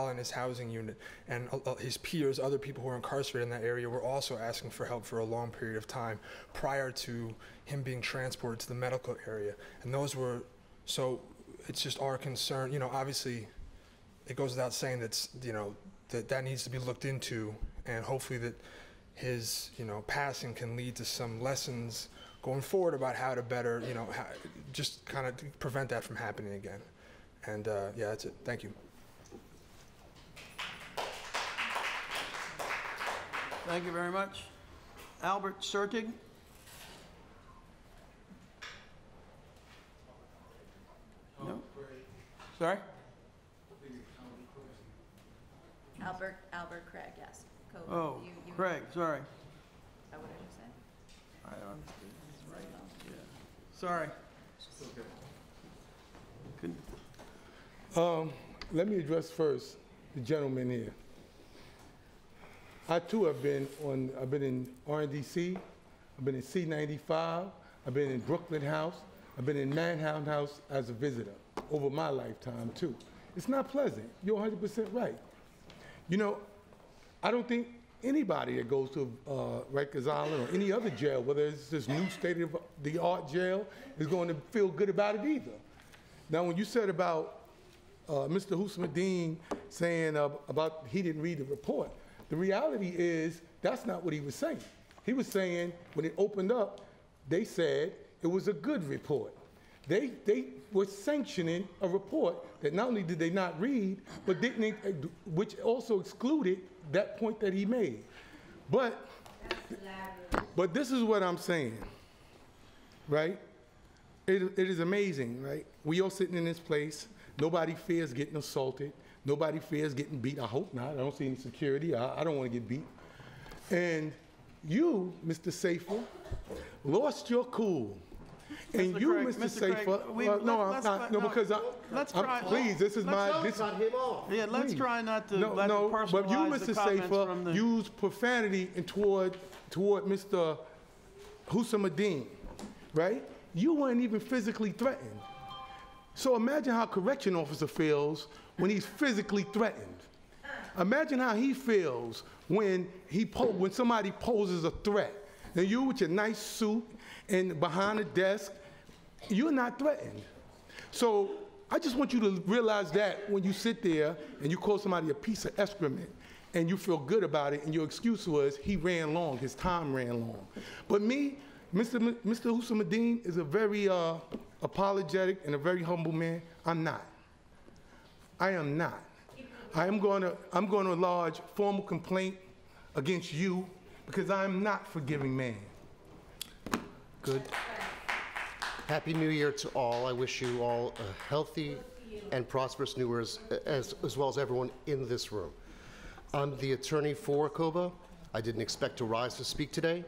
in his housing unit. And his peers, other people who were incarcerated in that area, were also asking for help for a long period of time prior to him being transported to the medical area. And those were, so it's just our concern, obviously it goes without saying that, that needs to be looked into, and hopefully that his, passing can lead to some lessons going forward about how to better, just kind of prevent that from happening again. And yeah, that's it. Thank you. Thank you very much. Albert Sertig. No? Sorry? Albert Craig, yes. Oh, Craig, sorry. Is that what I just said? I don't understand. Sorry. Let me address first the gentleman here. I too have been I've been in RNDC, I've been in C95, I've been in Brooklyn House, I've been in Manhattan House as a visitor over my lifetime too. It's not pleasant. You're 100% right. I don't think anybody that goes to Rikers Island or any other jail, whether it's this new state-of-the-art jail, is going to feel good about it either. Now, when you said about Mr. Hussein saying about he didn't read the report, the reality is that's not what he was saying. He was saying when it opened up, they said it was a good report. They were sanctioning a report that not only did they not read, but which also excluded that point that he made. But this is what I'm saying, right? It is amazing, right? We all sitting in this place. Nobody fears getting assaulted. Nobody fears getting beat. I hope not. I don't see any security. I don't want to get beat. And you, Mr. Safer, lost your cool. And you, Mr. Safer, please, this is my. Yeah, let's try not to let the personalize but you, Mr. Safer, used profanity toward Mr. Hussein, right? You weren't even physically threatened. So imagine how a correction officer feels when he's physically threatened. Imagine how he feels when somebody poses a threat. Now you with your nice suit and behind the desk, you're not threatened. So I just want you to realize that when you sit there and you call somebody a piece of excrement and you feel good about it and your excuse was he ran long, his time ran long. But me, Mr. Hussein is a very apologetic and a very humble man. I'm not. I am not. I'm going to lodge formal complaint against you because I'm not forgiving man. Good. Happy New Year to all. I wish you all a healthy and prosperous New Year's, as well as everyone in this room. I'm the attorney for COBA. I didn't expect to rise to speak today.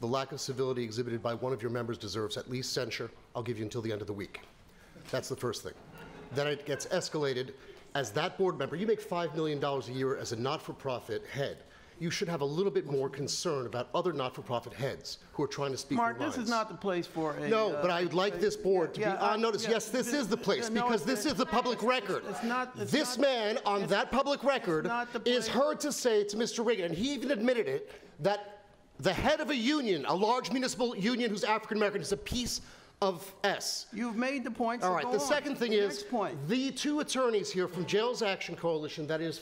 The lack of civility exhibited by one of your members deserves at least censure. I'll give you until the end of the week. That's the first thing. Then it gets escalated. As that board member, you make $5 million a year as a not-for-profit head. You should have a little bit more concern about other not-for-profit heads who are trying to speak Mark, their minds. this is not the place for a... No, but I would like this board to be on notice. Yes, this is the place, because this is the public record. This man on that public record is heard to say to Mr. Reagan, and he even admitted it, that the head of a union, a large municipal union who's African-American, is a piece of S. You've made the point, so all right, go the on. second thing The is, next point. the two attorneys here from Jails Action Coalition, that is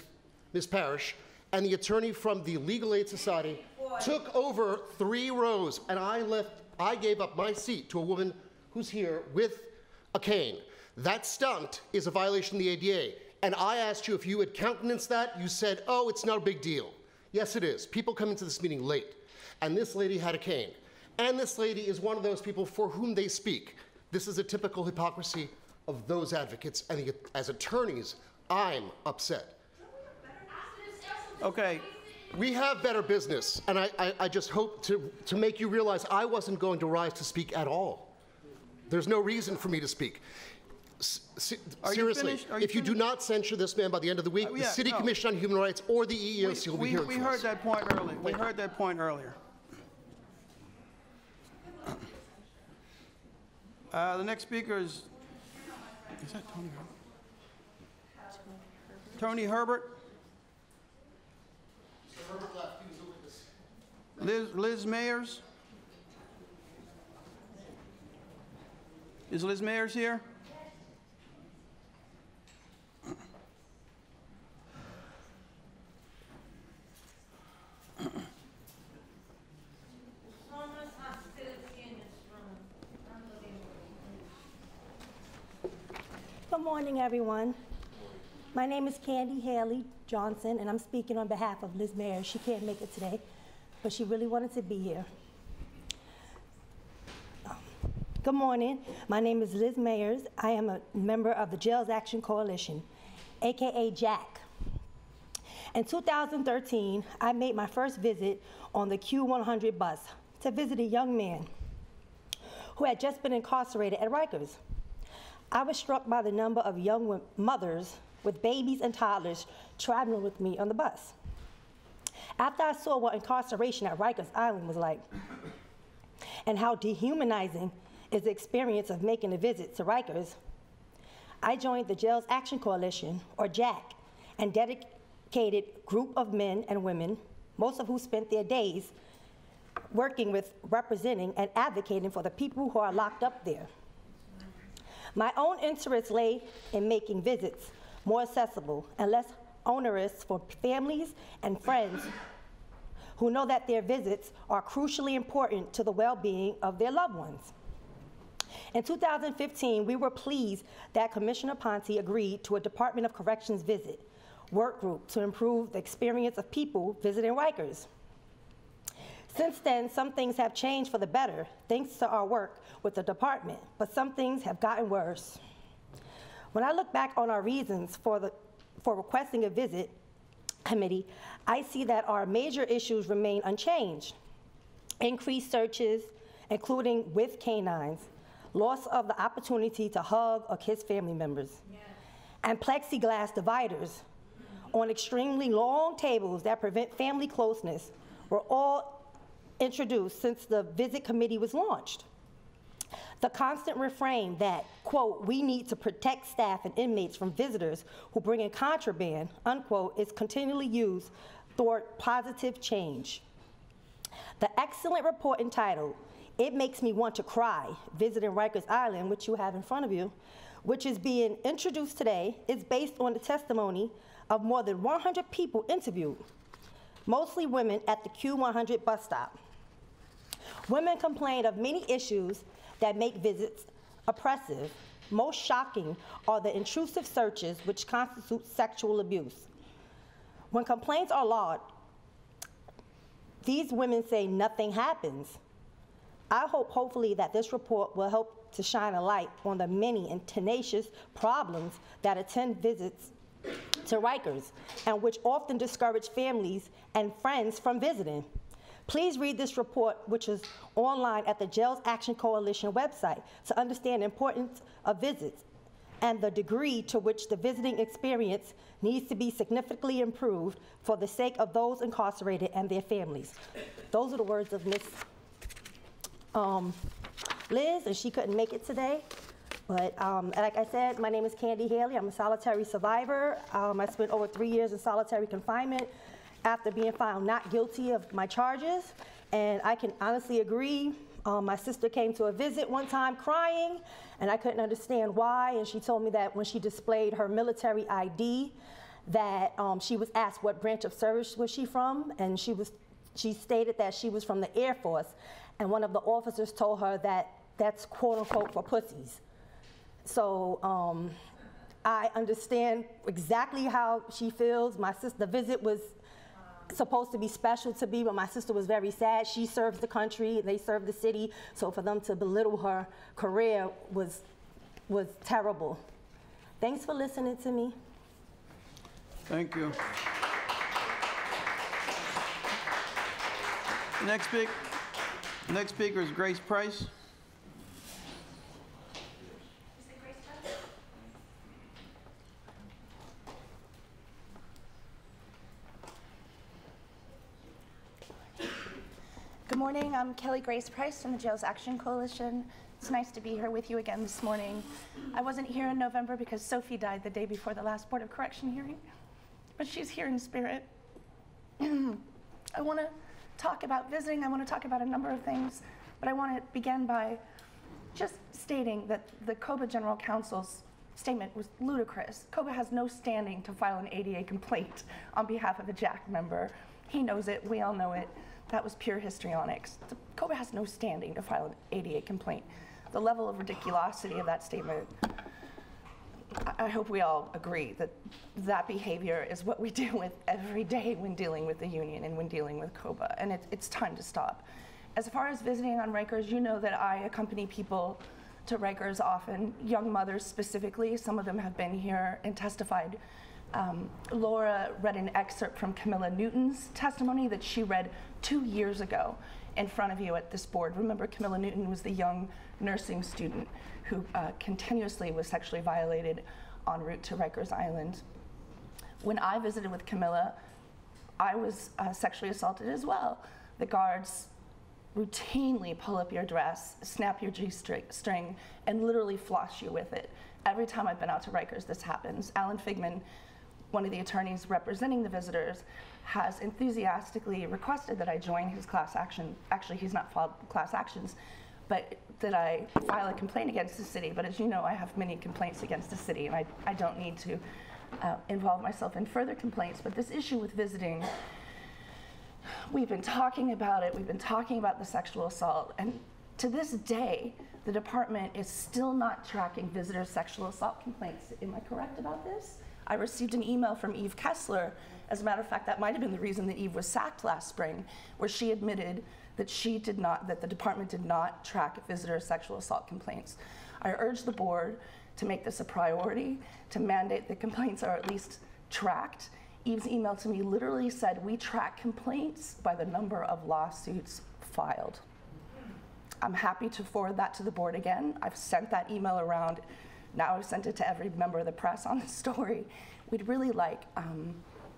Ms. Parrish, and the attorney from the Legal Aid Society took over 3 rows, and I gave up my seat to a woman who's here with a cane. That stunt is a violation of the ADA, and I asked you if you would countenance that. You said, oh, it's not a big deal. Yes, it is. People come into this meeting late, and this lady had a cane. And this lady is one of those people for whom they speak. This is a typical hypocrisy of those advocates, and as attorneys, I'm upset. Okay. We have better business, and I just hope to make you realize I wasn't going to rise to speak at all. There's no reason for me to speak. Seriously, if you do not censure this man by the end of the week, the City Commission on Human Rights or the EEOC will be hearing from us. We heard that point earlier. We heard that point earlier. The next speaker is that Tony Herbert? Tony Herbert? Liz Mayers? Is Liz Mayers here? Good morning, everyone. My name is Candy Haley Johnson, and I'm speaking on behalf of Liz Mayers. She can't make it today, but she really wanted to be here. Good morning. My name is Liz Mayers. I am a member of the Jails Action Coalition, AKA JAC. In 2013, I made my first visit on the Q100 bus to visit a young man who had just been incarcerated at Rikers. I was struck by the number of young mothers with babies and toddlers traveling with me on the bus. After I saw what incarceration at Rikers Island was like, and how dehumanizing is the experience of making a visit to Rikers, I joined the Jails Action Coalition, or JAC, and dedicated group of men and women, most of who spent their days working with, representing, and advocating for the people who are locked up there. My own interests lay in making visits more accessible and less onerous for families and friends who know that their visits are crucially important to the well-being of their loved ones. In 2015, we were pleased that Commissioner Ponte agreed to a Department of Corrections visit work group to improve the experience of people visiting Rikers. Since then, some things have changed for the better, thanks to our work with the department, but some things have gotten worse. When I look back on our reasons for requesting a visit committee, I see that our major issues remain unchanged. Increased searches, including with canines, loss of the opportunity to hug or kiss family members, and plexiglass dividers on extremely long tables that prevent family closeness were all introduced since the visit committee was launched. The constant refrain that, quote, we need to protect staff and inmates from visitors who bring in contraband, unquote, is continually used toward positive change. The excellent report entitled It makes me want to cry visiting Rikers Island, which you have in front of you, which is being introduced today. It's based on the testimony of more than 100 people interviewed, mostly women at the Q100 bus stop. Women complained of many issues that make visits oppressive. Most shocking are the intrusive searches, which constitute sexual abuse. When complaints are lodged, these women say nothing happens. I hope, hopefully, that this report will help to shine a light on the many and tenacious problems that attend visits to Rikers, and which often discourage families and friends from visiting. Please read this report, which is online at the Jails Action Coalition website, to understand the importance of visits and the degree to which the visiting experience needs to be significantly improved for the sake of those incarcerated and their families. Those are the words of Ms. Liz, and she couldn't make it today. But like I said, my name is Candy Haley. I'm a solitary survivor. I spent over 3 years in solitary confinement after being found not guilty of my charges. And I can honestly agree. My sister came to a visit one time crying, and I couldn't understand why. And she told me that when she displayed her military ID, that she was asked what branch of service was she from, and she stated that she was from the Air Force. And one of the officers told her that that's quote unquote for pussies. So I understand exactly how she feels. My sister, the visit was supposed to be special to me, but my sister was very sad. She serves the country, they serve the city, so for them to belittle her career was terrible. Thanks for listening to me. Thank you. Next speaker is Grace Price. Good morning, I'm Kelly Grace Price from the Jails Action Coalition. It's nice to be here with you again this morning. I wasn't here in November because Sophie died the day before the last Board of Correction hearing, but she's here in spirit. I want to talk about visiting, I want to talk about a number of things, but I want to begin by just stating that the COBA General Counsel's statement was ludicrous. COBA has no standing to file an ADA complaint on behalf of a JAC member. He knows it, we all know it. That was pure histrionics. COBA has no standing to file an ADA complaint. The level of ridiculosity of that statement, I hope we all agree that that behavior is what we deal with every day when dealing with the union and when dealing with COBA, and it's time to stop. As far as visiting on Rikers, you know that I accompany people to Rikers often, young mothers specifically. Some of them have been here and testified. Laura read an excerpt from Camilla Newton's testimony that she read 2 years ago in front of you at this board. Remember, Camilla Newton was the young nursing student who continuously was sexually violated en route to Rikers Island. When I visited with Camilla, I was sexually assaulted as well. The guards routinely pull up your dress, snap your G-string, and literally floss you with it. Every time I've been out to Rikers, this happens. Alan Figman, one of the attorneys representing the visitors, has enthusiastically requested that I join his class action. Actually, he's not filed class actions, but that I file a complaint against the city. But as you know, I have many complaints against the city, and I don't need to involve myself in further complaints. But this issue with visiting, we've been talking about it. We've been talking about the sexual assault. And to this day, the department is still not tracking visitor sexual assault complaints. Am I correct about this? I received an email from Eve Kessler. As a matter of fact, that might have been the reason that Eve was sacked last spring, where she admitted that that the department did not track visitor sexual assault complaints. I urge the board to make this a priority, to mandate that complaints are at least tracked. Eve's email to me literally said, we track complaints by the number of lawsuits filed. I'm happy to forward that to the board again. I've sent that email around. Now I've sent it to every member of the press on the story. We'd really like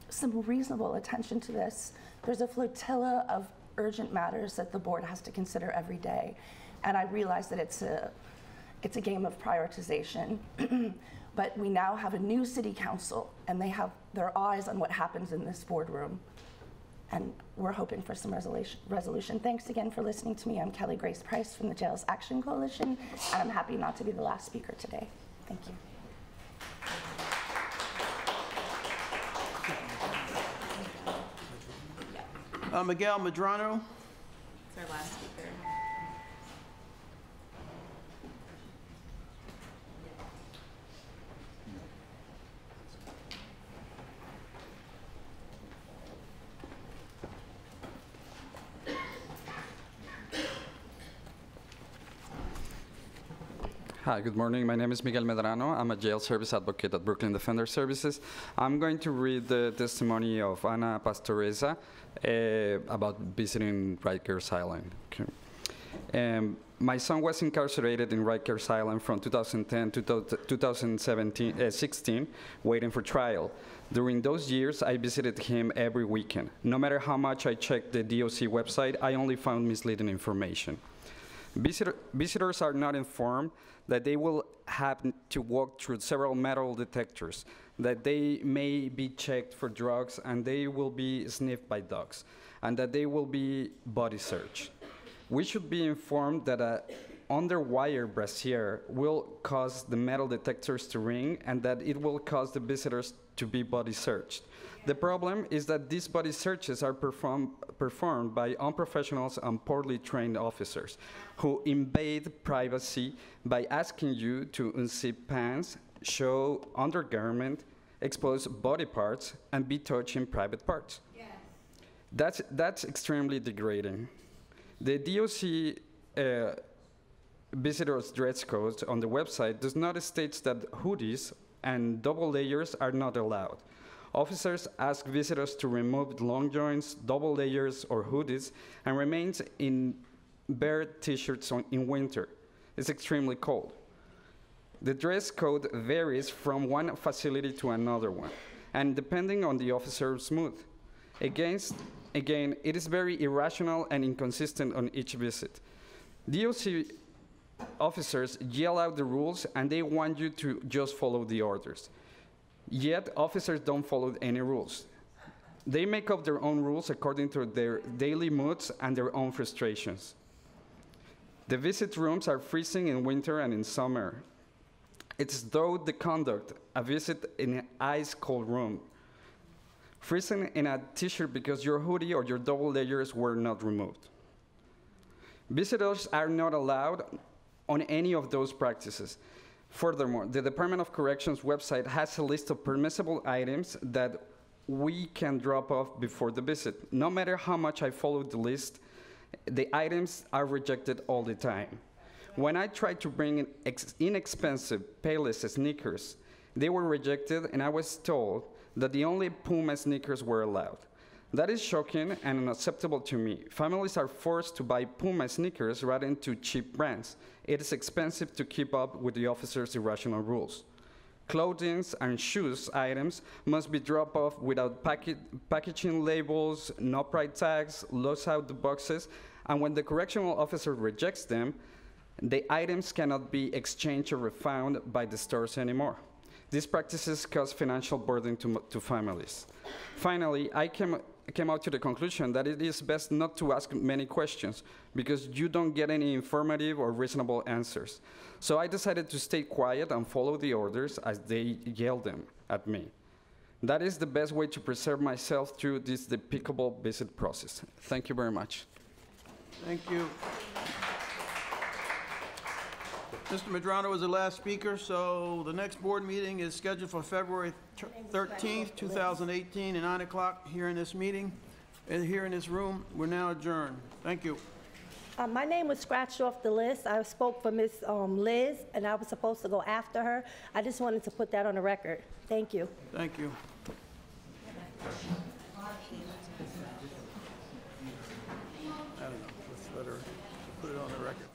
some reasonable attention to this. There's a flotilla of urgent matters that the board has to consider every day. And I realize that it's a game of prioritization. But we now have a new city council, and they have their eyes on what happens in this boardroom. and we're hoping for some resolution. Thanks again for listening to me. I'm Kelly Grace Price from the Jails Action Coalition, and I'm happy not to be the last speaker today. Thank you. Miguel Medrano. It's our last speaker. Hi, good morning. My name is Miguel Medrano. I'm a jail service advocate at Brooklyn Defender Services. I'm going to read the testimony of Ana Pastoreza about visiting Rikers Island. Okay. My son was incarcerated in Rikers Island from 2010 to 2016, waiting for trial. During those years, I visited him every weekend. No matter how much I checked the DOC website, I only found misleading information. Visitors are not informed that they will have to walk through several metal detectors, that they may be checked for drugs, and they will be sniffed by dogs, and that they will be body searched. We should be informed that an underwire brassiere will cause the metal detectors to ring, and that it will cause the visitors to be body searched. The problem is that these body searches are performed by unprofessionals and poorly trained officers who invade privacy by asking you to unzip pants, show undergarment, expose body parts, and be touching private parts. Yes. That's extremely degrading. The DOC visitors dress code on the website does not state that hoodies and double layers are not allowed. Officers ask visitors to remove long joints, double layers, or hoodies, and remain in bare t-shirts in winter. It's extremely cold. The dress code varies from one facility to another one, and depending on the officer's mood. Again, it is very irrational and inconsistent on each visit. DOC officers yell out the rules, and they want you to just follow the orders. Yet, officers don't follow any rules. They make up their own rules according to their daily moods and their own frustrations. The visit rooms are freezing in winter and in summer. It's though they conduct a visit in an ice-cold room. Freezing in a t-shirt because your hoodie or your double layers were not removed. Visitors are not allowed on any of those practices. Furthermore, the Department of Corrections website has a list of permissible items that we can drop off before the visit. No matter how much I follow the list, the items are rejected all the time. When I tried to bring in inexpensive Payless sneakers, they were rejected, and I was told that the only Puma sneakers were allowed. That is shocking and unacceptable to me. Families are forced to buy Puma sneakers rather than to cheap brands. It is expensive to keep up with the officers' irrational rules. Clothing and shoes items must be dropped off without packaging labels, no price tags, lost out the boxes, and when the correctional officer rejects them, the items cannot be exchanged or refound by the stores anymore. These practices cause financial burden to families. Finally, I came out to the conclusion that it is best not to ask many questions because you don't get any informative or reasonable answers. So I decided to stay quiet and follow the orders as they yelled them at me. That is the best way to preserve myself through this Pickable visit process. Thank you very much. Thank you. Mr. Medrano is the last speaker, so the next board meeting is scheduled for February 13th, 2018 at 9 o'clock here in this meeting, here in this room. We're now adjourned. Thank you. My name was scratched off the list. I spoke for Ms. Liz, and I was supposed to go after her. I just wanted to put that on the record. Thank you. Thank you. I don't know. Let's let her put it on the record.